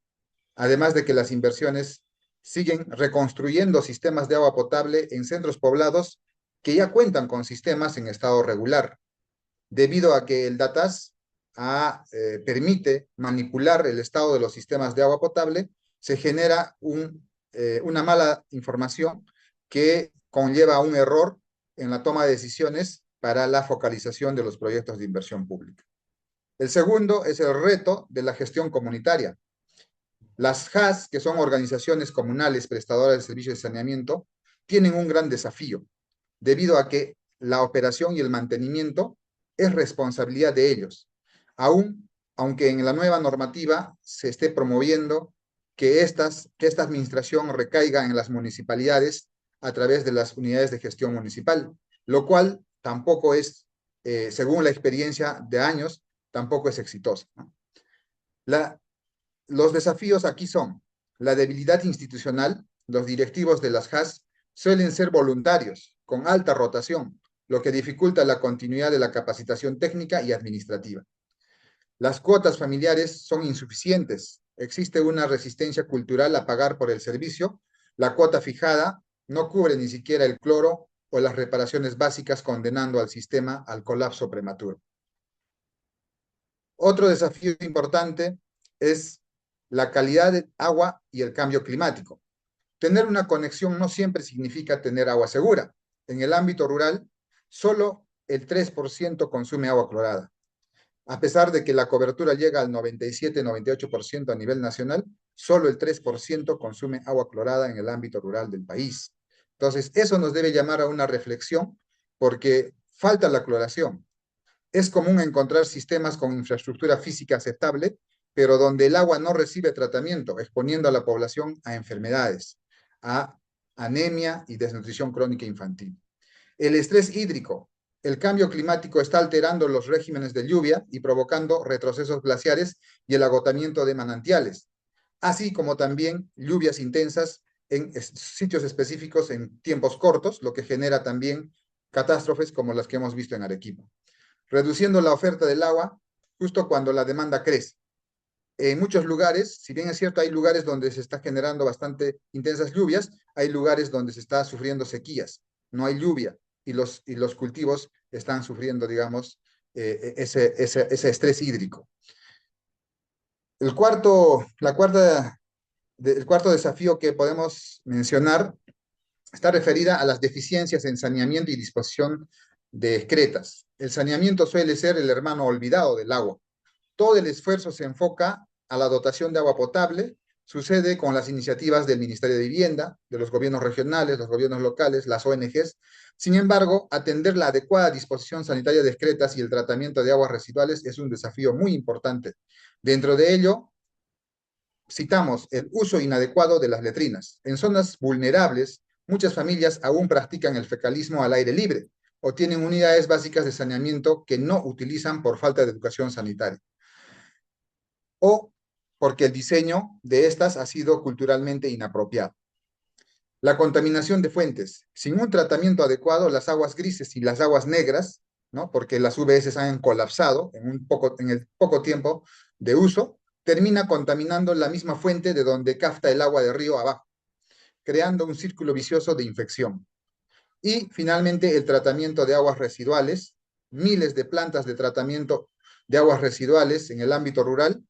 Además de que las inversiones siguen reconstruyendo sistemas de agua potable en centros poblados que ya cuentan con sistemas en estado regular, debido a que el DATAS permite manipular el estado de los sistemas de agua potable, se genera una mala información que conlleva un error en la toma de decisiones para la focalización de los proyectos de inversión pública. El segundo es el reto de la gestión comunitaria. Las JAS, que son organizaciones comunales prestadoras de servicios de saneamiento, tienen un gran desafío, debido a que la operación y el mantenimiento es responsabilidad de ellos, aunque en la nueva normativa se esté promoviendo que esta administración recaiga en las municipalidades a través de las unidades de gestión municipal, lo cual tampoco es, según la experiencia de años, tampoco es exitosa, ¿no? Los desafíos aquí son la debilidad institucional. Los directivos de las JAS suelen ser voluntarios, con alta rotación, lo que dificulta la continuidad de la capacitación técnica y administrativa. Las cuotas familiares son insuficientes. Existe una resistencia cultural a pagar por el servicio. La cuota fijada no cubre ni siquiera el cloro o las reparaciones básicas, condenando al sistema al colapso prematuro. Otro desafío importante es la calidad del agua y el cambio climático. Tener una conexión no siempre significa tener agua segura. En el ámbito rural, solo el 3% consume agua clorada. A pesar de que la cobertura llega al 97-98% a nivel nacional, solo el 3% consume agua clorada en el ámbito rural del país. Entonces, eso nos debe llamar a una reflexión porque falta la cloración. Es común encontrar sistemas con infraestructura física aceptable, pero donde el agua no recibe tratamiento, exponiendo a la población a enfermedades, a anemia y desnutrición crónica infantil. El estrés hídrico. El cambio climático está alterando los regímenes de lluvia y provocando retrocesos glaciares y el agotamiento de manantiales, así como también lluvias intensas en sitios específicos en tiempos cortos, lo que genera también catástrofes como las que hemos visto en Arequipa. Reduciendo la oferta del agua justo cuando la demanda crece. En muchos lugares, si bien es cierto, hay lugares donde se está generando bastante intensas lluvias, hay lugares donde se está sufriendo sequías, no hay lluvia y los cultivos están sufriendo, digamos, ese estrés hídrico. El cuarto desafío que podemos mencionar está referida a las deficiencias en saneamiento y disposición de excretas. El saneamiento suele ser el hermano olvidado del agua. Todo el esfuerzo se enfoca a la dotación de agua potable. Sucede con las iniciativas del Ministerio de Vivienda, de los gobiernos regionales, los gobiernos locales, las ONGs. Sin embargo, atender la adecuada disposición sanitaria de excretas y el tratamiento de aguas residuales es un desafío muy importante. Dentro de ello, citamos el uso inadecuado de las letrinas. En zonas vulnerables, muchas familias aún practican el fecalismo al aire libre o tienen unidades básicas de saneamiento que no utilizan por falta de educación sanitaria o porque el diseño de estas ha sido culturalmente inapropiado. La contaminación de fuentes. Sin un tratamiento adecuado, las aguas grises y las aguas negras, ¿no? Porque las UBS han colapsado en el poco tiempo de uso, termina contaminando la misma fuente de donde capta el agua de río abajo, creando un círculo vicioso de infección. Y finalmente el tratamiento de aguas residuales, miles de plantas de tratamiento de aguas residuales en el ámbito rural,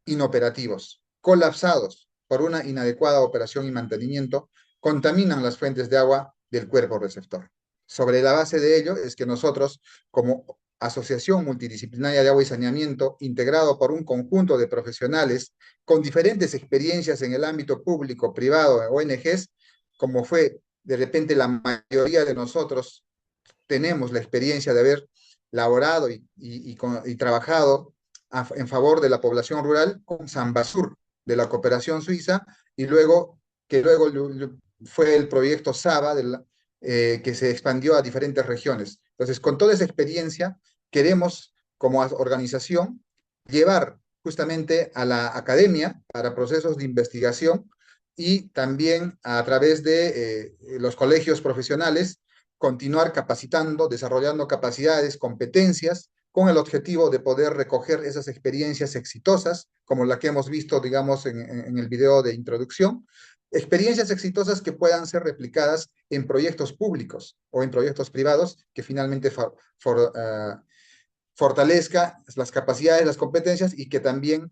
inoperativos, colapsados por una inadecuada operación y mantenimiento, contaminan las fuentes de agua del cuerpo receptor. Sobre la base de ello es que nosotros, como Asociación Multidisciplinaria de Agua y Saneamiento, integrado por un conjunto de profesionales con diferentes experiencias en el ámbito público, privado, ONGs, como fue de repente la mayoría de nosotros tenemos la experiencia de haber laborado y trabajado en favor de la población rural con Sambasur, de la cooperación suiza, y luego fue el proyecto SABA que se expandió a diferentes regiones. Entonces, con toda esa experiencia, queremos como organización llevar justamente a la academia para procesos de investigación y también a través de los colegios profesionales continuar capacitando, desarrollando capacidades, competencias, con el objetivo de poder recoger esas experiencias exitosas, como la que hemos visto, digamos, en el video de introducción, experiencias exitosas que puedan ser replicadas en proyectos públicos o en proyectos privados que finalmente fortalezca las capacidades, las competencias y que también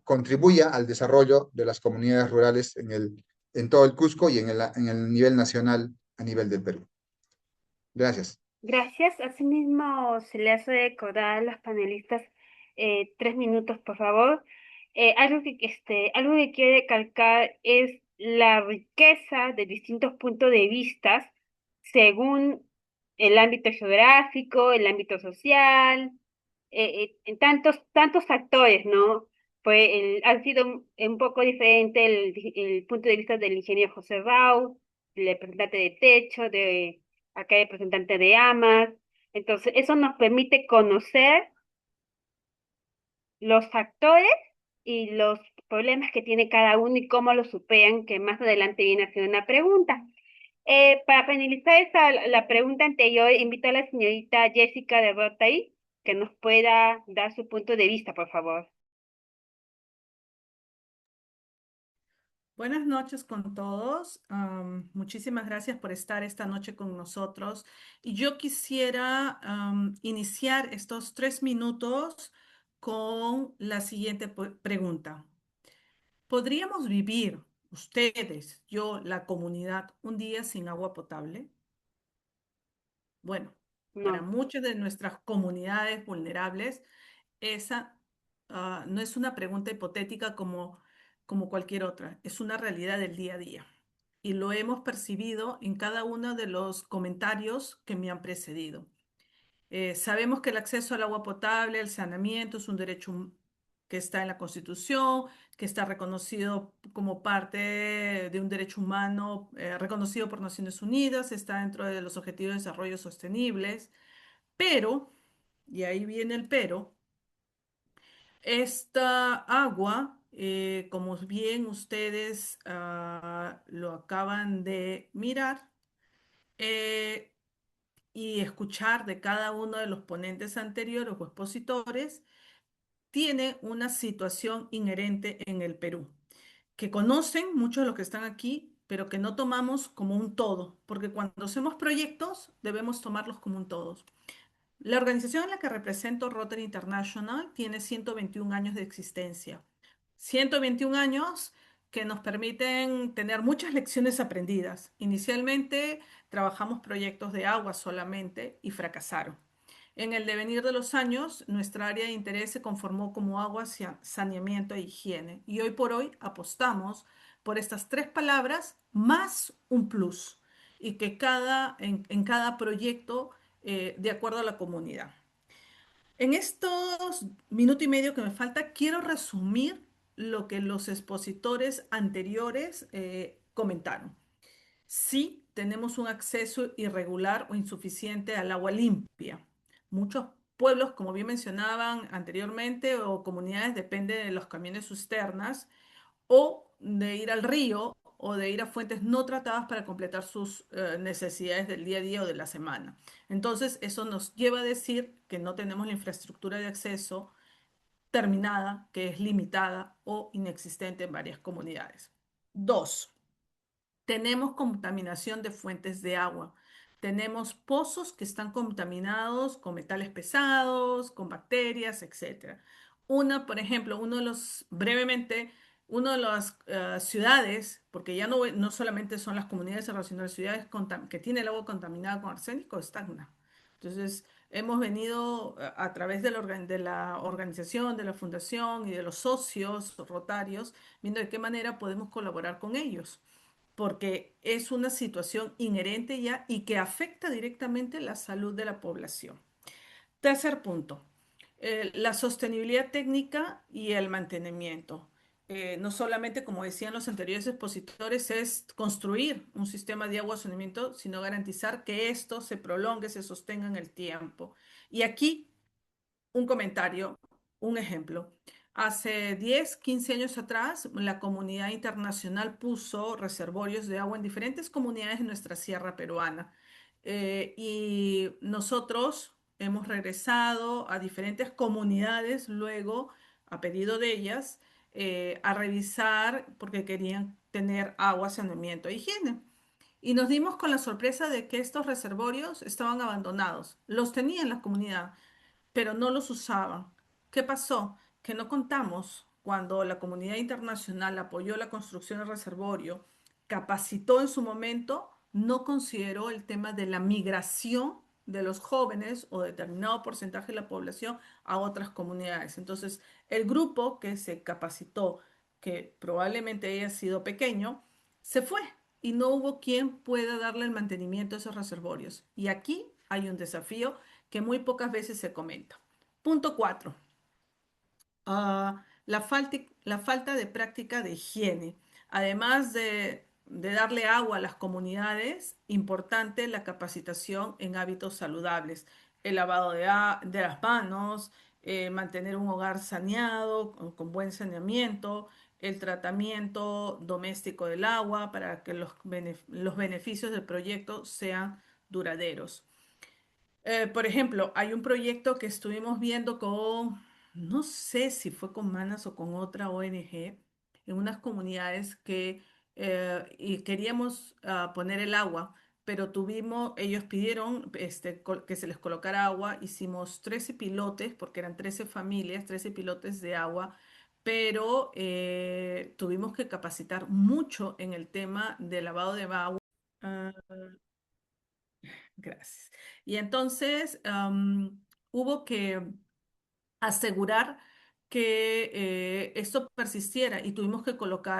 contribuya al desarrollo de las comunidades rurales en todo el Cusco y en el nivel nacional a nivel del Perú. Gracias. Gracias. Asimismo, se le hace recordar a los panelistas 3 minutos, por favor. Algo que quiero recalcar es la riqueza de distintos puntos de vista según el ámbito geográfico, el ámbito social, en tantos factores, ¿no? Ha sido un poco diferente el punto de vista del ingeniero José Rau, el representante de Techo, acá hay representante de AMAS. Entonces, eso nos permite conocer los factores y los problemas que tiene cada uno y cómo los superan, que más adelante viene a ser una pregunta. Para finalizar la pregunta anterior, invito a la señorita Jessica de Rotary que nos pueda dar su punto de vista, por favor. Buenas noches con todos. Muchísimas gracias por estar esta noche con nosotros. Y yo quisiera iniciar estos 3 minutos con la siguiente pregunta. ¿Podríamos vivir ustedes, yo, la comunidad, un día sin agua potable? Bueno, para No, muchas de nuestras comunidades vulnerables, esa no es una pregunta hipotética como cualquier otra, es una realidad del día a día. Y lo hemos percibido en cada uno de los comentarios que me han precedido. Sabemos que el acceso al agua potable, al saneamiento, es un derecho que está en la Constitución, que está reconocido como parte de un derecho humano, reconocido por Naciones Unidas, está dentro de los Objetivos de Desarrollo Sostenibles, pero, y ahí viene el pero, esta agua, como bien ustedes lo acaban de mirar, eh, y escuchar de cada uno de los ponentes anteriores o expositores, tiene una situación inherente en el Perú, que conocen muchos de los que están aquí, pero que no tomamos como un todo, porque cuando hacemos proyectos debemos tomarlos como un todo. La organización en la que represento, Rotary International, tiene 121 años de existencia. 121 años que nos permiten tener muchas lecciones aprendidas. Inicialmente trabajamos proyectos de agua solamente y fracasaron. En el devenir de los años, nuestra área de interés se conformó como agua, saneamiento e higiene. Y hoy por hoy apostamos por estas tres palabras más un plus y que en cada proyecto, de acuerdo a la comunidad. En estos minuto y medio que me falta, quiero resumir lo que los expositores anteriores comentaron. Sí, tenemos un acceso irregular o insuficiente al agua limpia. Muchos pueblos, como bien mencionaban anteriormente, o comunidades dependen de los camiones cisternas o de ir al río o de ir a fuentes no tratadas para completar sus necesidades del día a día o de la semana. Entonces, eso nos lleva a decir que no tenemos la infraestructura de acceso terminada, que es limitada o inexistente en varias comunidades. Dos, tenemos contaminación de fuentes de agua. Tenemos pozos que están contaminados con metales pesados, con bacterias, etcétera. Por ejemplo, brevemente, una de las ciudades, porque ya no solamente son las comunidades cerradas, sino las ciudades que tienen el agua contaminada con arsénico, es Tacna. Entonces, hemos venido a través de la organización, de la fundación y de los socios rotarios, viendo de qué manera podemos colaborar con ellos porque es una situación inherente ya y que afecta directamente la salud de la población. Tercer punto, la sostenibilidad técnica y el mantenimiento. No solamente, como decían los anteriores expositores, es construir un sistema de agua y saneamiento, sino garantizar que esto se prolongue, se sostenga en el tiempo. Y aquí un comentario, un ejemplo. Hace 10, 15 años atrás, la comunidad internacional puso reservorios de agua en diferentes comunidades de nuestra sierra peruana. Y nosotros hemos regresado a diferentes comunidades luego, a pedido de ellas, a revisar porque querían tener agua, saneamiento e higiene. Y nos dimos con la sorpresa de que estos reservorios estaban abandonados. Los tenía en la comunidad pero no los usaban. ¿Qué pasó? Que no contamos cuando la comunidad internacional apoyó la construcción del reservorio, capacitó en su momento, no consideró el tema de la migración de los jóvenes o determinado porcentaje de la población a otras comunidades. Entonces, el grupo que se capacitó, que probablemente haya sido pequeño, se fue y no hubo quien pueda darle el mantenimiento a esos reservorios. Y aquí hay un desafío que muy pocas veces se comenta. Punto 4. La falta de práctica de higiene. Además de darle agua a las comunidades, importante la capacitación en hábitos saludables, el lavado de las manos, mantener un hogar saneado, con buen saneamiento, el tratamiento doméstico del agua para que los beneficios del proyecto sean duraderos. Por ejemplo, hay un proyecto que estuvimos viendo no sé si fue con Manas o con otra ONG, en unas comunidades y queríamos poner el agua, pero ellos pidieron que se les colocara agua, hicimos 13 pilotes, porque eran 13 familias, 13 pilotes de agua, pero tuvimos que capacitar mucho en el tema de lavado de agua. Ah, gracias. Y entonces hubo que asegurar que esto persistiera y tuvimos que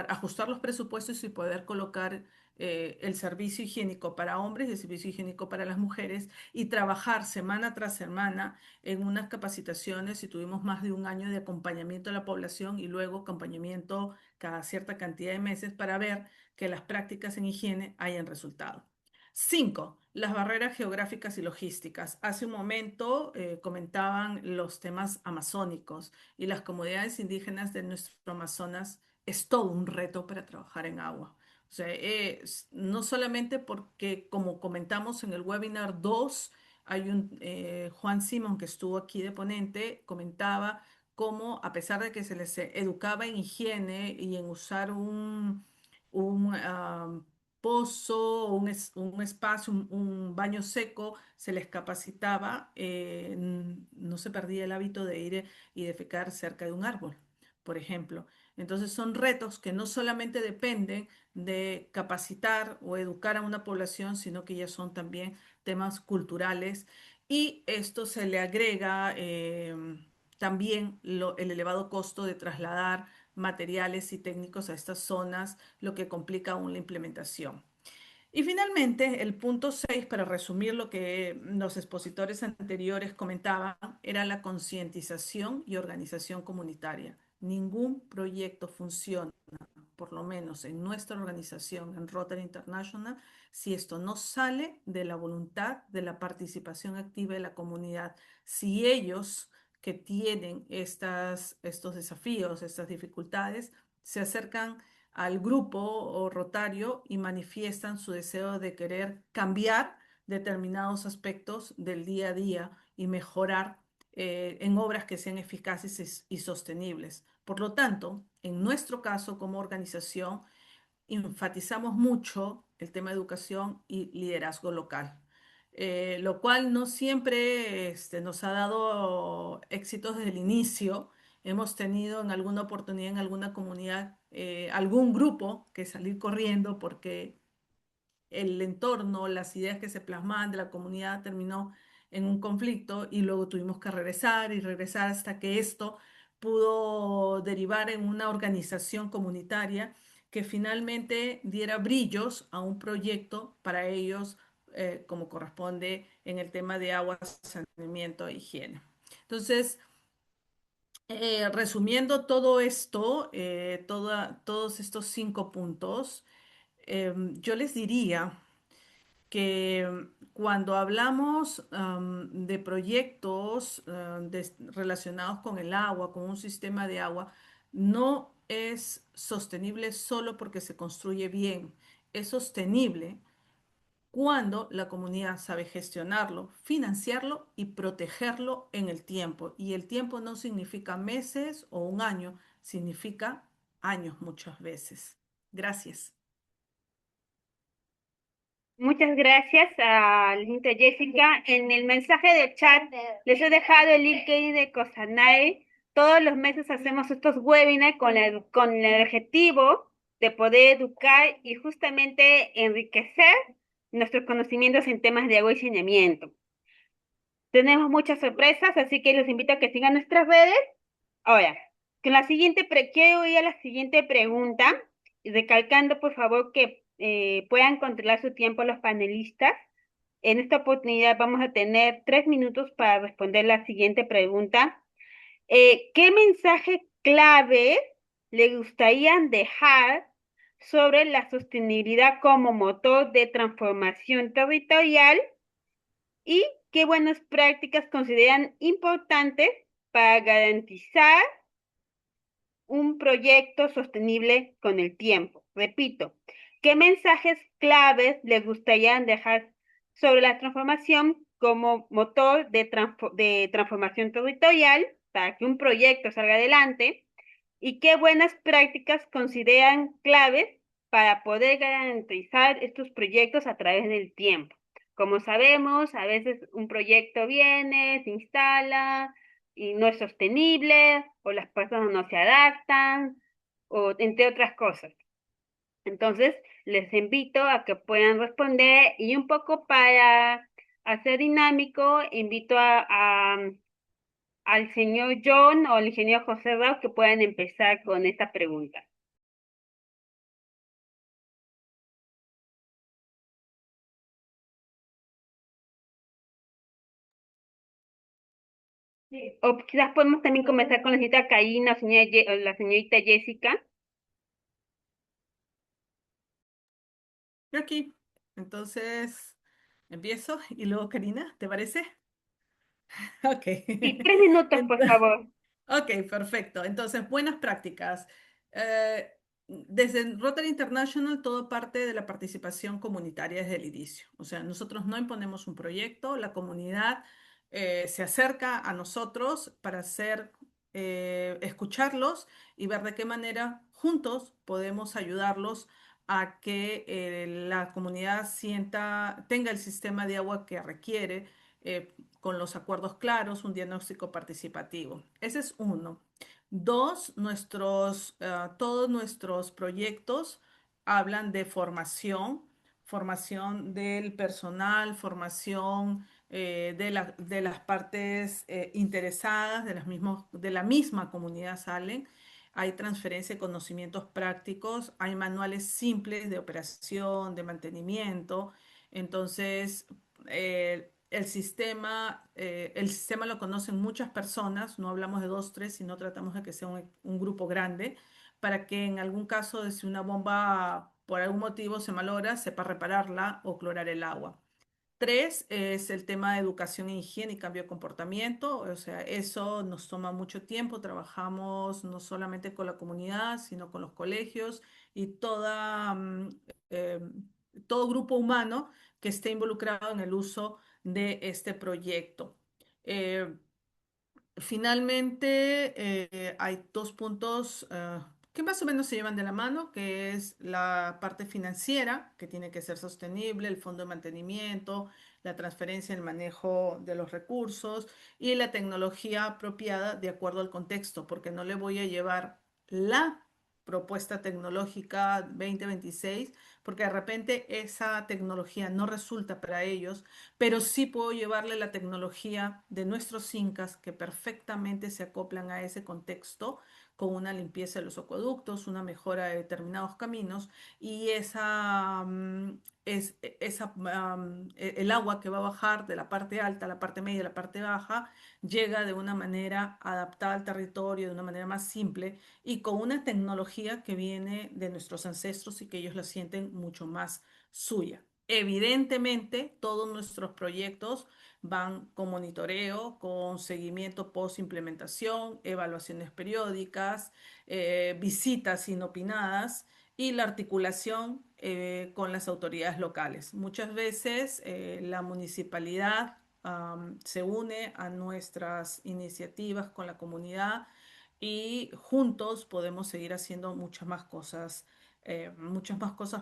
ajustar los presupuestos y poder colocar el servicio higiénico para hombres y el servicio higiénico para las mujeres y trabajar semana tras semana en unas capacitaciones y tuvimos más de un año de acompañamiento a la población y luego acompañamiento cada cierta cantidad de meses para ver que las prácticas en higiene hayan resultado. Cinco, las barreras geográficas y logísticas. Hace un momento comentaban los temas amazónicos y las comunidades indígenas de nuestro Amazonas es todo un reto para trabajar en agua. O sea, no solamente porque, como comentamos en el webinar 2, hay Juan Simón que estuvo aquí de ponente, comentaba cómo a pesar de que se les educaba en higiene y en usar un pozo, un espacio, un baño seco, se les capacitaba, no se perdía el hábito de ir y defecar cerca de un árbol, por ejemplo. Entonces son retos que no solamente dependen de capacitar o educar a una población, sino que ya son también temas culturales y esto se le agrega también el elevado costo de trasladar materiales y técnicos a estas zonas, lo que complica aún la implementación. Y finalmente, el punto 6, para resumir lo que los expositores anteriores comentaban, era la concientización y organización comunitaria. Ningún proyecto funciona, por lo menos en nuestra organización, en Rotary International, si esto no sale de la voluntad de la participación activa de la comunidad. Si ellos que tienen estos desafíos, estas dificultades, se acercan al grupo o rotario y manifiestan su deseo de querer cambiar determinados aspectos del día a día y mejorar en obras que sean eficaces y sostenibles. Por lo tanto, en nuestro caso como organización, enfatizamos mucho el tema de educación y liderazgo local, lo cual no siempre nos ha dado éxitos desde el inicio. Hemos tenido en alguna oportunidad, en alguna comunidad, algún grupo que salir corriendo porque el entorno, las ideas que se plasmaban de la comunidad terminó en un conflicto y luego tuvimos que regresar y regresar hasta que esto pudo derivar en una organización comunitaria que finalmente diera brillos a un proyecto para ellos, como corresponde en el tema de agua, saneamiento e higiene. Entonces, resumiendo todo esto, todos estos 5 puntos, yo les diría que cuando hablamos de proyectos relacionados con el agua, con un sistema de agua, no es sostenible solo porque se construye bien, es sostenible cuando la comunidad sabe gestionarlo, financiarlo y protegerlo en el tiempo. Y el tiempo no significa meses o un año, significa años muchas veces. Gracias. Muchas gracias a Linda Jessica. En el mensaje de chat les he dejado el link ahí de Cosanae. Todos los meses hacemos estos webinars con el objetivo de poder educar y justamente enriquecer nuestros conocimientos en temas de agua y saneamiento. Tenemos muchas sorpresas, así que los invito a que sigan nuestras redes. Ahora, quiero ir a la siguiente pregunta, y recalcando por favor que puedan controlar su tiempo los panelistas. En esta oportunidad vamos a tener 3 minutos para responder la siguiente pregunta. ¿Qué mensaje clave le gustaría dejar sobre la sostenibilidad como motor de transformación territorial y qué buenas prácticas consideran importantes para garantizar un proyecto sostenible con el tiempo? Repito, ¿qué mensajes claves les gustaría dejar sobre la transformación como motor de transformación territorial para que un proyecto salga adelante? ¿Y qué buenas prácticas consideran claves para poder garantizar estos proyectos a través del tiempo? Como sabemos, a veces un proyecto viene, se instala y no es sostenible, o las personas no se adaptan, o entre otras cosas. Entonces, les invito a que puedan responder y un poco para hacer dinámico, invito al señor John o al ingeniero José Raúl que puedan empezar con esta pregunta. O quizás podemos también comenzar con la señorita Karina o la señorita Jessica. Yo aquí. Entonces, empiezo y luego Karina, ¿te parece? Ok. Sí, 3 minutos, por favor. Ok, perfecto. Entonces, buenas prácticas. Eh, Desde Rotary International, todo parte de la participación comunitaria desde el inicio. O sea, nosotros no imponemos un proyecto, la comunidad se acerca a nosotros para escucharlos y ver de qué manera juntos podemos ayudarlos a que la comunidad tenga el sistema de agua que requiere con los acuerdos claros, un diagnóstico participativo. Ese es uno. Dos, todos nuestros proyectos hablan de formación, formación del personal, formación de las partes interesadas, de la misma comunidad salen. Hay transferencia de conocimientos prácticos, hay manuales simples de operación, de mantenimiento. Entonces, el sistema lo conocen muchas personas, no hablamos de dos, tres, sino tratamos de que sea un grupo grande, para que en algún caso de si una bomba por algún motivo se malogra, sepa repararla o clorar el agua. Tres es el tema de educación en higiene y cambio de comportamiento. O sea, eso nos toma mucho tiempo. Trabajamos no solamente con la comunidad, sino con los colegios y eh, todo grupo humano que esté involucrado en el uso de este proyecto. Eh, Finalmente, hay dos puntos que más o menos se llevan de la mano, que es la parte financiera, que tiene que ser sostenible, el fondo de mantenimiento, la transferencia, el manejo de los recursos y la tecnología apropiada de acuerdo al contexto, porque no le voy a llevar la propuesta tecnológica 2026, porque de repente esa tecnología no resulta para ellos, pero sí puedo llevarle la tecnología de nuestros incas que perfectamente se acoplan a ese contexto con una limpieza de los acueductos, una mejora de determinados caminos y el agua que va a bajar de la parte alta a la parte media, a la parte baja, llega de una manera adaptada al territorio, de una manera más simple y con una tecnología que viene de nuestros ancestros y que ellos la sienten mucho más suya. Evidentemente, todos nuestros proyectos van con monitoreo, con seguimiento post implementación, evaluaciones periódicas, visitas inopinadas y la articulación con las autoridades locales. Muchas veces la municipalidad se une a nuestras iniciativas con la comunidad y juntos podemos seguir haciendo muchas más cosas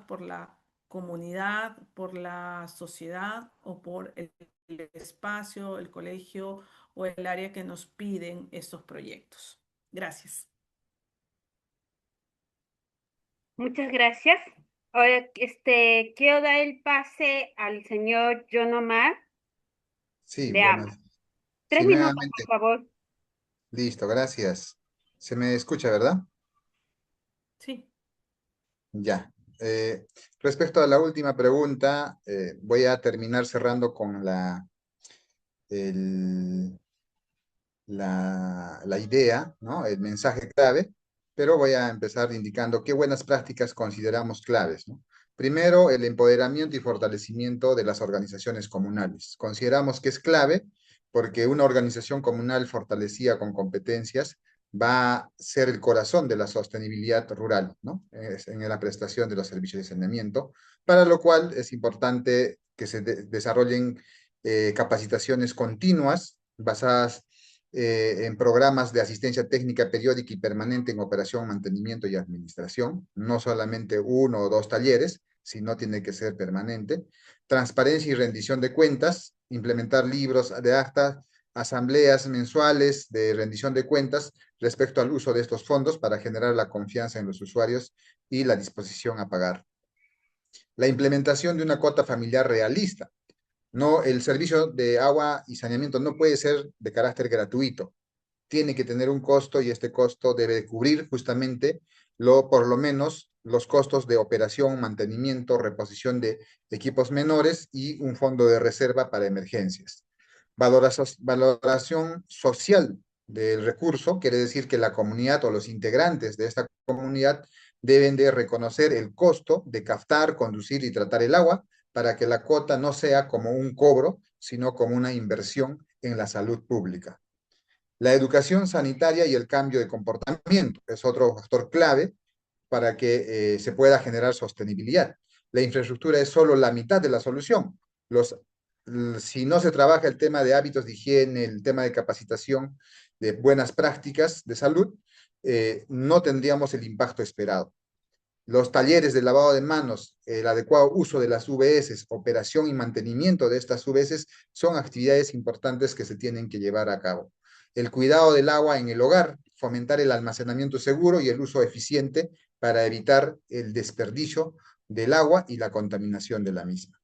por la comunidad, por la sociedad o por el espacio, el colegio o el área que nos piden estos proyectos. Gracias. Muchas gracias. Ahora, quiero dar el pase al señor John Omar Sí, de AMA. buenas. 3 minutos, Nuevamente. por favor. Listo, gracias. Se me escucha, ¿verdad? Sí. Ya. Respecto a la última pregunta, voy a terminar cerrando con el, la idea, ¿no? El mensaje clave, pero voy a empezar indicando qué buenas prácticas consideramos claves, ¿no? Primero, el empoderamiento y fortalecimiento de las organizaciones comunales. Consideramos que es clave porque una organización comunal fortalecida con competencias va a ser el corazón de la sostenibilidad rural, ¿no? En la prestación de los servicios de saneamiento, para lo cual es importante que se desarrollen capacitaciones continuas basadas en programas de asistencia técnica periódica y permanente en operación, mantenimiento y administración, no solamente 1 o 2 talleres, sino tiene que ser permanente. Transparencia y rendición de cuentas, implementar libros de actas asambleas mensuales de rendición de cuentas respecto al uso de estos fondos para generar la confianza en los usuarios y la disposición a pagar. La implementación de una cuota familiar realista. No, el servicio de agua y saneamiento no puede ser de carácter gratuito. Tiene que tener un costo y este costo debe cubrir justamente por lo menos los costos de operación, mantenimiento, reposición de equipos menores y un fondo de reserva para emergencias. Valoración social del recurso quiere decir que la comunidad o los integrantes de esta comunidad deben de reconocer el costo de captar, conducir y tratar el agua para que la cuota no sea como un cobro, sino como una inversión en la salud pública. La educación sanitaria y el cambio de comportamiento es otro factor clave para que se pueda generar sostenibilidad. La infraestructura es solo la mitad de la solución. Si no se trabaja el tema de hábitos de higiene, el tema de capacitación, de buenas prácticas de salud, no tendríamos el impacto esperado. Los talleres de lavado de manos, el adecuado uso de las UBS, operación y mantenimiento de estas UBS son actividades importantes que se tienen que llevar a cabo. El cuidado del agua en el hogar, fomentar el almacenamiento seguro y el uso eficiente para evitar el desperdicio del agua y la contaminación de la misma.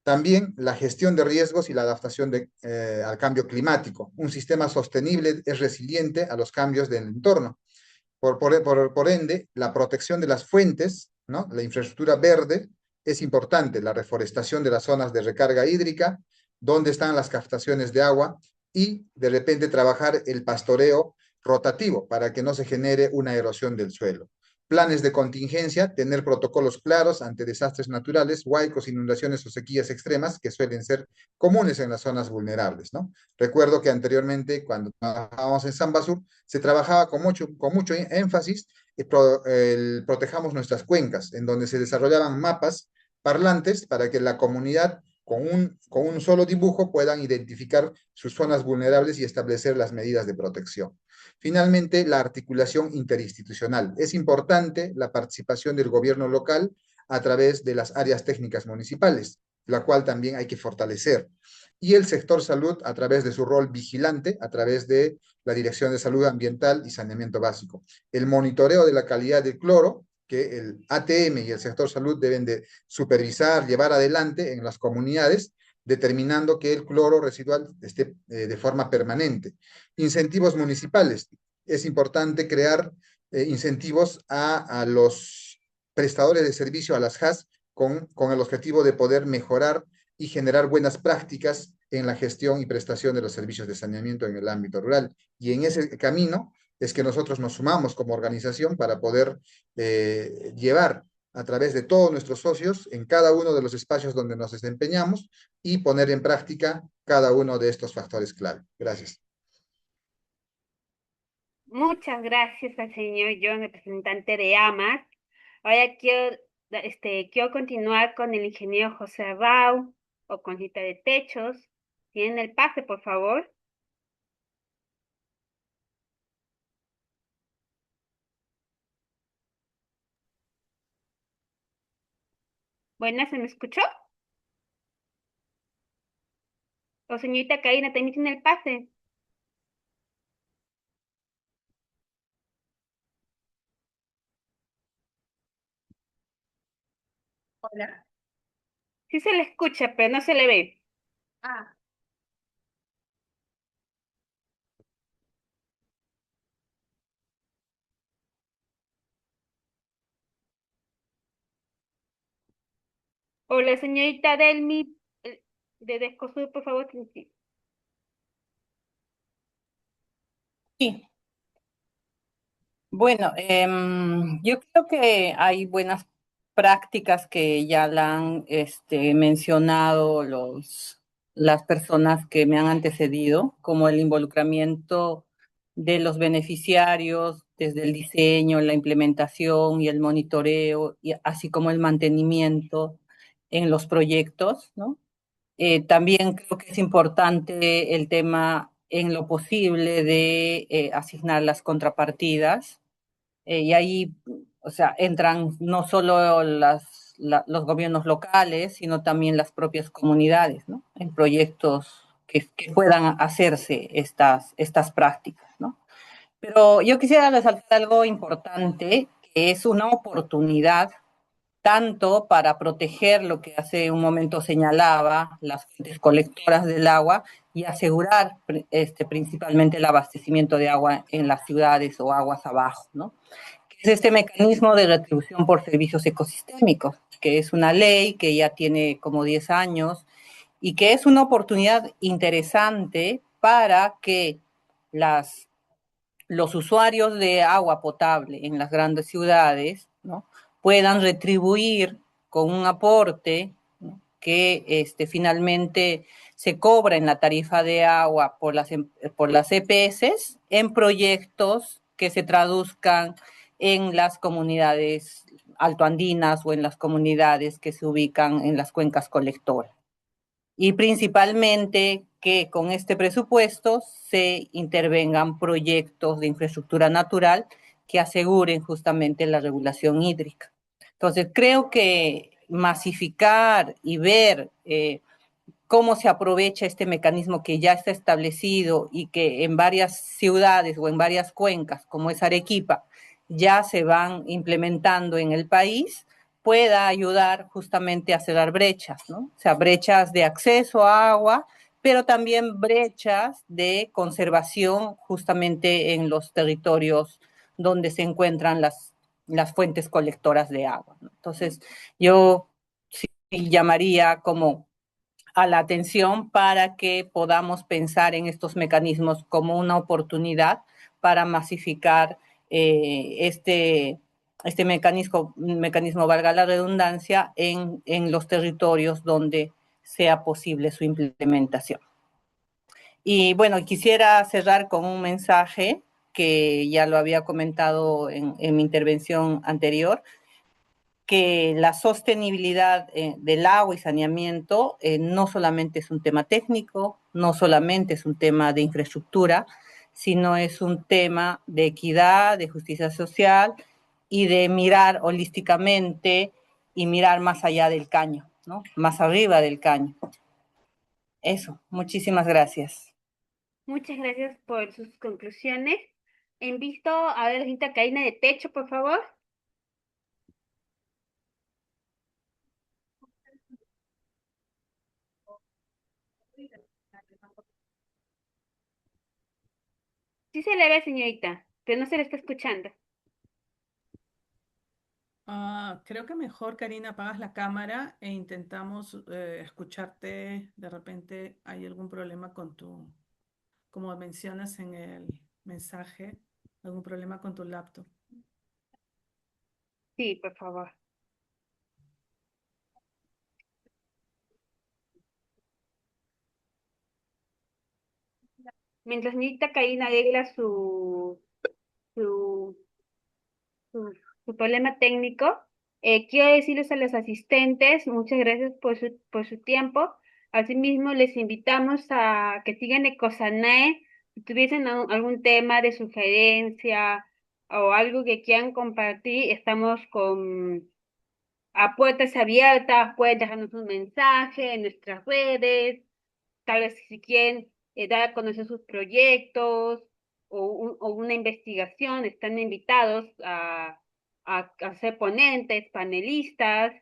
También la gestión de riesgos y la adaptación al cambio climático. Un sistema sostenible es resiliente a los cambios del entorno. Por ende, la protección de las fuentes, ¿no? La infraestructura verde es importante, la reforestación de las zonas de recarga hídrica, dónde están las captaciones de agua y de repente trabajar el pastoreo rotativo para que no se genere una erosión del suelo. Planes de contingencia, tener protocolos claros ante desastres naturales, huaicos, inundaciones o sequías extremas que suelen ser comunes en las zonas vulnerables, ¿no? Recuerdo que anteriormente, cuando trabajábamos en Sambasur, se trabajaba con mucho énfasis el protejamos nuestras cuencas, en donde se desarrollaban mapas parlantes para que la comunidad con un solo dibujo puedan identificar sus zonas vulnerables y establecer las medidas de protección. Finalmente, la articulación interinstitucional. Es importante la participación del gobierno local a través de las áreas técnicas municipales, la cual también hay que fortalecer. Y el sector salud a través de su rol vigilante, a través de la Dirección de Salud Ambiental y Saneamiento Básico. El monitoreo de la calidad del cloro, que el ATM y el sector salud deben de supervisar, llevar adelante en las comunidades, determinando que el cloro residual esté de forma permanente. Incentivos municipales. Es importante crear incentivos a los prestadores de servicio, a las JAS, con el objetivo de poder mejorar y generar buenas prácticas en la gestión y prestación de los servicios de saneamiento en el ámbito rural. Y en ese camino es que nosotros nos sumamos como organización para poder llevar a través de todos nuestros socios en cada uno de los espacios donde nos desempeñamos y poner en práctica cada uno de estos factores clave. Gracias. Muchas gracias al señor John, representante de AMAC. Ahora quiero continuar con el ingeniero José Rau o Conchita de Techos. Tienen el pase, por favor. Buenas, ¿se me escuchó? O señorita Karina, también tiene el pase. Hola. Sí se le escucha, pero no se le ve. Ah, O la señorita Delmi de Descosur, por favor. Sí, bueno, yo creo que hay buenas prácticas que ya la han mencionado las personas que me han antecedido, como el involucramiento de los beneficiarios desde el diseño, la implementación y el monitoreo, y así como el mantenimiento en los proyectos, ¿no? También creo que es importante el tema en lo posible de asignar las contrapartidas y ahí, o sea, entran no solo los gobiernos locales, sino también las propias comunidades, ¿no? En proyectos que puedan hacerse estas prácticas, ¿no? Pero yo quisiera resaltar algo importante, que es una oportunidad tanto para proteger lo que hace un momento señalaba, las fuentes colectoras del agua, y asegurar principalmente el abastecimiento de agua en las ciudades o aguas abajo, ¿no? Que es este mecanismo de retribución por servicios ecosistémicos, que es una ley que ya tiene como 10 años y que es una oportunidad interesante para que los usuarios de agua potable en las grandes ciudades, ¿no?, puedan retribuir con un aporte, ¿no?, que finalmente se cobra en la tarifa de agua por las EPS en proyectos que se traduzcan en las comunidades altoandinas o en las comunidades que se ubican en las cuencas colectoras. Y principalmente que con este presupuesto se intervengan proyectos de infraestructura natural que aseguren justamente la regulación hídrica. Entonces, creo que masificar y ver cómo se aprovecha este mecanismo que ya está establecido y que en varias ciudades o en varias cuencas, como es Arequipa, ya se van implementando en el país, pueda ayudar justamente a cerrar brechas, ¿no? O sea, brechas de acceso a agua, pero también brechas de conservación justamente en los territorios donde se encuentran las fuentes colectoras de agua, ¿no? Entonces, yo sí llamaría como a la atención para que podamos pensar en estos mecanismos como una oportunidad para masificar este mecanismo, valga la redundancia, en los territorios donde sea posible su implementación. Y bueno, quisiera cerrar con un mensaje que ya lo había comentado en mi intervención anterior, que la sostenibilidad del agua y saneamiento no solamente es un tema técnico, no solamente es un tema de infraestructura, sino es un tema de equidad, de justicia social y de mirar holísticamente y mirar más allá del caño, ¿no? Más arriba del caño. Eso, muchísimas gracias. Muchas gracias por sus conclusiones. Invito a ver la señorita Karina de Techo, por favor. Sí se le ve, señorita, pero no se le está escuchando. Creo que mejor, Karina, apagas la cámara e intentamos escucharte. De repente hay algún problema con como mencionas en el mensaje, algún problema con tu laptop. Sí, por favor. Mientras señorita Karina arregla su, su, su problema técnico, quiero decirles a los asistentes, muchas gracias por su tiempo. Asimismo, les invitamos a que sigan Ecosanae. Si tuviesen algún tema de sugerencia o algo que quieran compartir, estamos a puertas abiertas. Pueden dejarnos un mensaje en nuestras redes. Tal vez si quieren dar a conocer sus proyectos o una investigación, están invitados a ser ponentes, panelistas.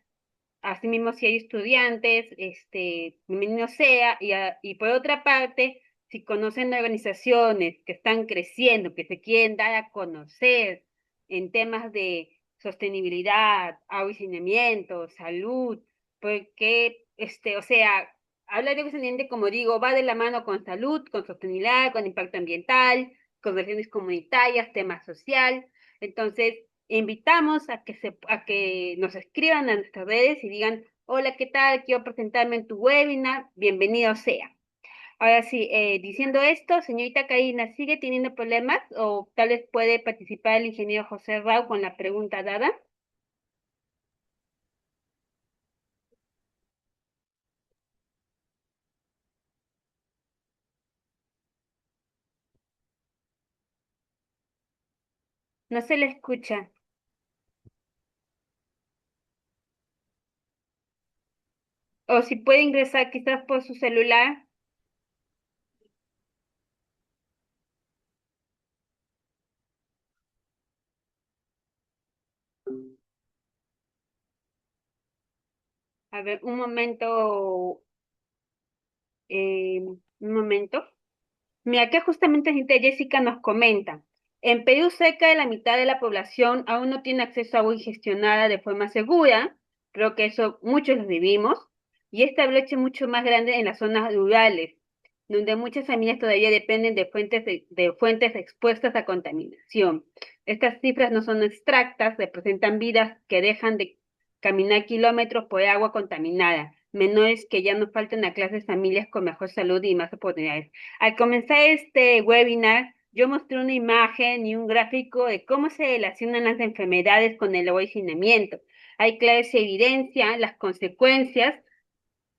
Asimismo, si hay estudiantes, bienvenido sea. Y por otra parte, si conocen organizaciones que están creciendo, que se quieren dar a conocer en temas de sostenibilidad, agua y saneamiento, salud, porque, o sea, hablar de agua y saneamiento, como digo, va de la mano con salud, con sostenibilidad, con impacto ambiental, con relaciones comunitarias, tema social. Entonces, invitamos a que nos escriban a nuestras redes y digan, hola, ¿qué tal? Quiero presentarme en tu webinar, bienvenido sea. Ahora sí, diciendo esto, señorita Karina, ¿sigue teniendo problemas o tal vez puede participar el ingeniero José Rau con la pregunta dada? No se le escucha. O si puede ingresar quizás por su celular. A ver, un momento. Mira, acá justamente Jessica nos comenta. En Perú, cerca de la mitad de la población aún no tiene acceso a agua gestionada de forma segura. Creo que eso muchos lo vivimos. Y esta brecha es mucho más grande en las zonas rurales, donde muchas familias todavía dependen de fuentes expuestas a contaminación. Estas cifras no son abstractas, representan vidas que dejan de caminar kilómetros por agua contaminada, menores que ya no faltan a clases familias con mejor salud y más oportunidades. Al comenzar este webinar, yo mostré una imagen y un gráfico de cómo se relacionan las enfermedades con el hacinamiento. Hay claras evidencia las consecuencias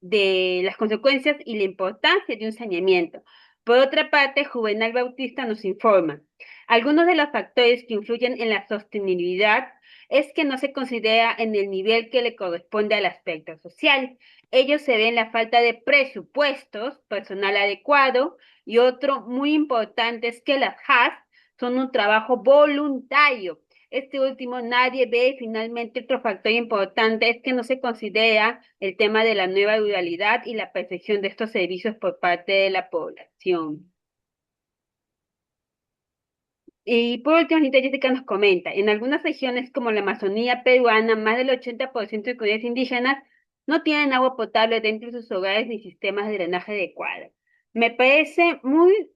y la importancia de un saneamiento. Por otra parte, Juvenal Bautista nos informa, algunos de los factores que influyen en la sostenibilidad es que no se considera en el nivel que le corresponde al aspecto social. Ello se ve en la falta de presupuestos, personal adecuado y otro muy importante es que las HAS son un trabajo voluntario. Este último nadie ve. Finalmente, otro factor importante es que no se considera el tema de la nueva ruralidad y la percepción de estos servicios por parte de la población. Y por último, Anita Jessica nos comenta, en algunas regiones como la Amazonía peruana, más del 80% de comunidades indígenas no tienen agua potable dentro de sus hogares ni sistemas de drenaje adecuados. Me parece muy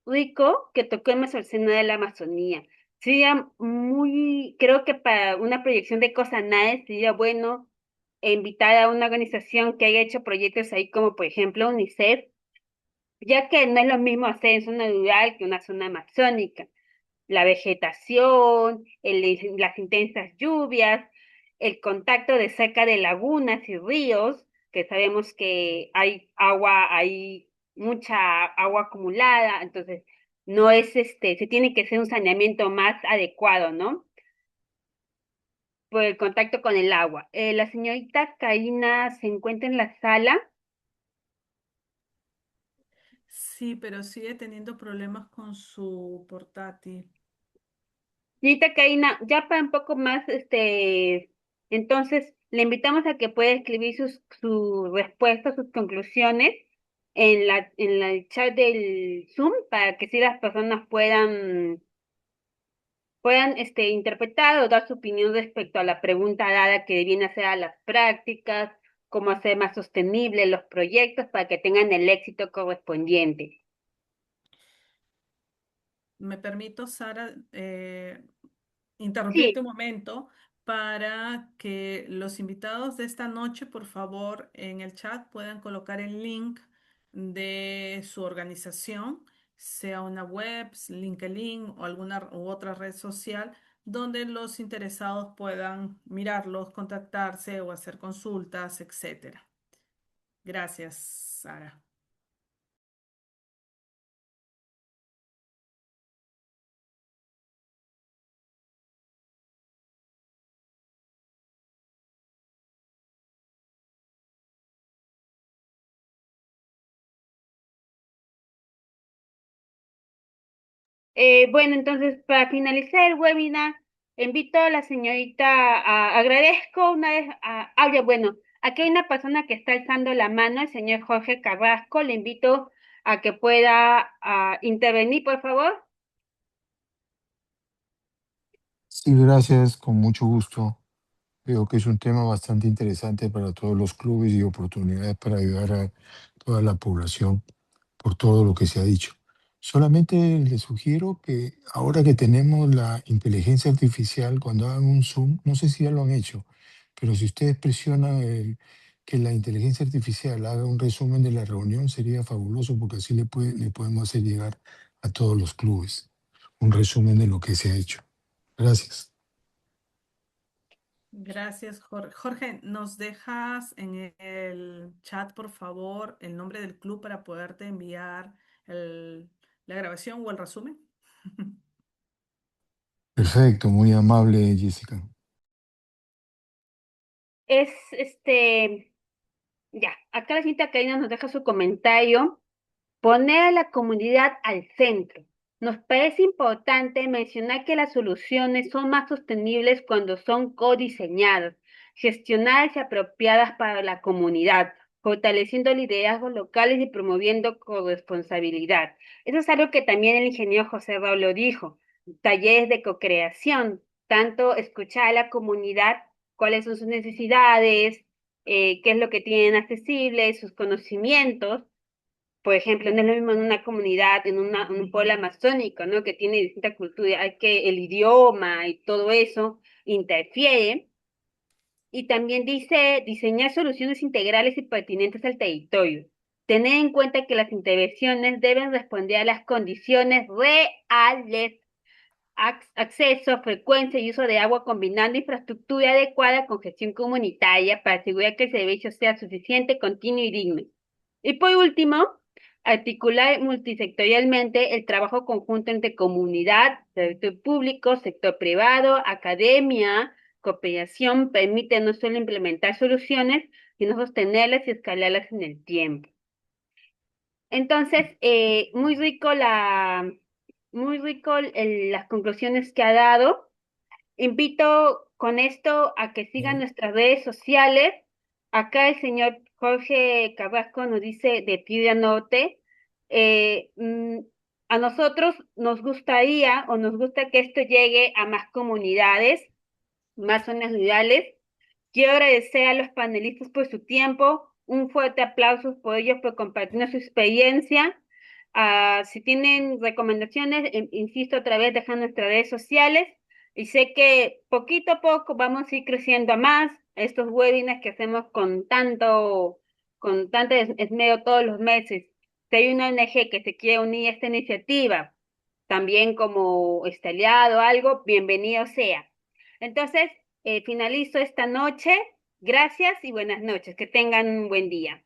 rico que toquemos el seno de la Amazonía. Sería creo que para una proyección de COSANAE sería bueno invitar a una organización que haya hecho proyectos ahí como por ejemplo UNICEF, ya que no es lo mismo hacer en zona rural que una zona amazónica. La vegetación, las intensas lluvias, el contacto de cerca de lagunas y ríos, que sabemos que hay mucha agua acumulada, entonces no es se tiene que hacer un saneamiento más adecuado, ¿no? Por el contacto con el agua. La señorita Karina se encuentra en la sala. Sí, pero sigue teniendo problemas con su portátil. Señorita Karina, ya para un poco más, entonces le invitamos a que pueda escribir sus respuestas, sus conclusiones en el chat del Zoom para que si las personas puedan interpretar o dar su opinión respecto a la pregunta dada que viene a ser a las prácticas, cómo hacer más sostenibles los proyectos para que tengan el éxito correspondiente. Me permito, Sara, interrumpirte Sí. un momento para que los invitados de esta noche, por favor, en el chat puedan colocar el link de su organización, sea una web, LinkedIn o alguna u otra red social, donde los interesados puedan mirarlos, contactarse o hacer consultas, etcétera. Gracias, Sara. Bueno, entonces para finalizar el webinar, invito a la señorita, agradezco una vez, bueno, aquí hay una persona que está alzando la mano, el señor Jorge Carrasco, le invito a que pueda intervenir, por favor. Sí, gracias, con mucho gusto. Veo que es un tema bastante interesante para todos los clubes y oportunidades para ayudar a toda la población por todo lo que se ha dicho. Solamente les sugiero que ahora que tenemos la inteligencia artificial, cuando hagan un Zoom, no sé si ya lo han hecho, pero si ustedes presionan que la inteligencia artificial haga un resumen de la reunión, sería fabuloso porque así le podemos hacer llegar a todos los clubes un resumen de lo que se ha hecho. Gracias. Gracias, Jorge. Jorge, ¿nos dejas en el chat, por favor, el nombre del club para poderte enviar la grabación o el resumen? Perfecto, muy amable, Jessica. Es ya, acá la señorita Karina nos deja su comentario. Poner a la comunidad al centro. Nos parece importante mencionar que las soluciones son más sostenibles cuando son codiseñadas. gestionadas y apropiadas para la comunidad, fortaleciendo liderazgos locales y promoviendo corresponsabilidad. Eso es algo que también el ingeniero José Raúl lo dijo, talleres de co-creación, tanto escuchar a la comunidad cuáles son sus necesidades, qué es lo que tienen accesible, sus conocimientos. Por ejemplo, no es lo mismo en una comunidad, en un pueblo amazónico, ¿no? Que tiene distinta cultura, hay que el idioma y todo eso interfiere. Y también dice diseñar soluciones integrales y pertinentes al territorio. Tener en cuenta que las intervenciones deben responder a las condiciones reales, acceso, frecuencia y uso de agua combinando infraestructura adecuada con gestión comunitaria para asegurar que el servicio sea suficiente, continuo y digno. Y por último, articular multisectorialmente el trabajo conjunto entre comunidad, sector público, sector privado, academia, cooperación, permite no solo implementar soluciones, sino sostenerlas y escalarlas en el tiempo. Entonces, muy rico las conclusiones que ha dado. Invito con esto a que sigan nuestras redes sociales. Acá el señor Jorge Carrasco nos dice de Piura Norte. eh, mm, a nosotros nos gustaría o nos gusta que esto llegue a más comunidades, más zonas rurales. Quiero agradecer a los panelistas por su tiempo. Un fuerte aplauso por ellos por compartirnos su experiencia. Si tienen recomendaciones, insisto otra vez, dejan nuestras redes sociales. Y sé que poquito a poco vamos a ir creciendo a más estos webinars que hacemos con tanto esmero todos los meses. Si hay una ONG que se quiere unir a esta iniciativa, también como este aliado o algo, bienvenido sea. Entonces, finalizo esta noche. Gracias y buenas noches. Que tengan un buen día.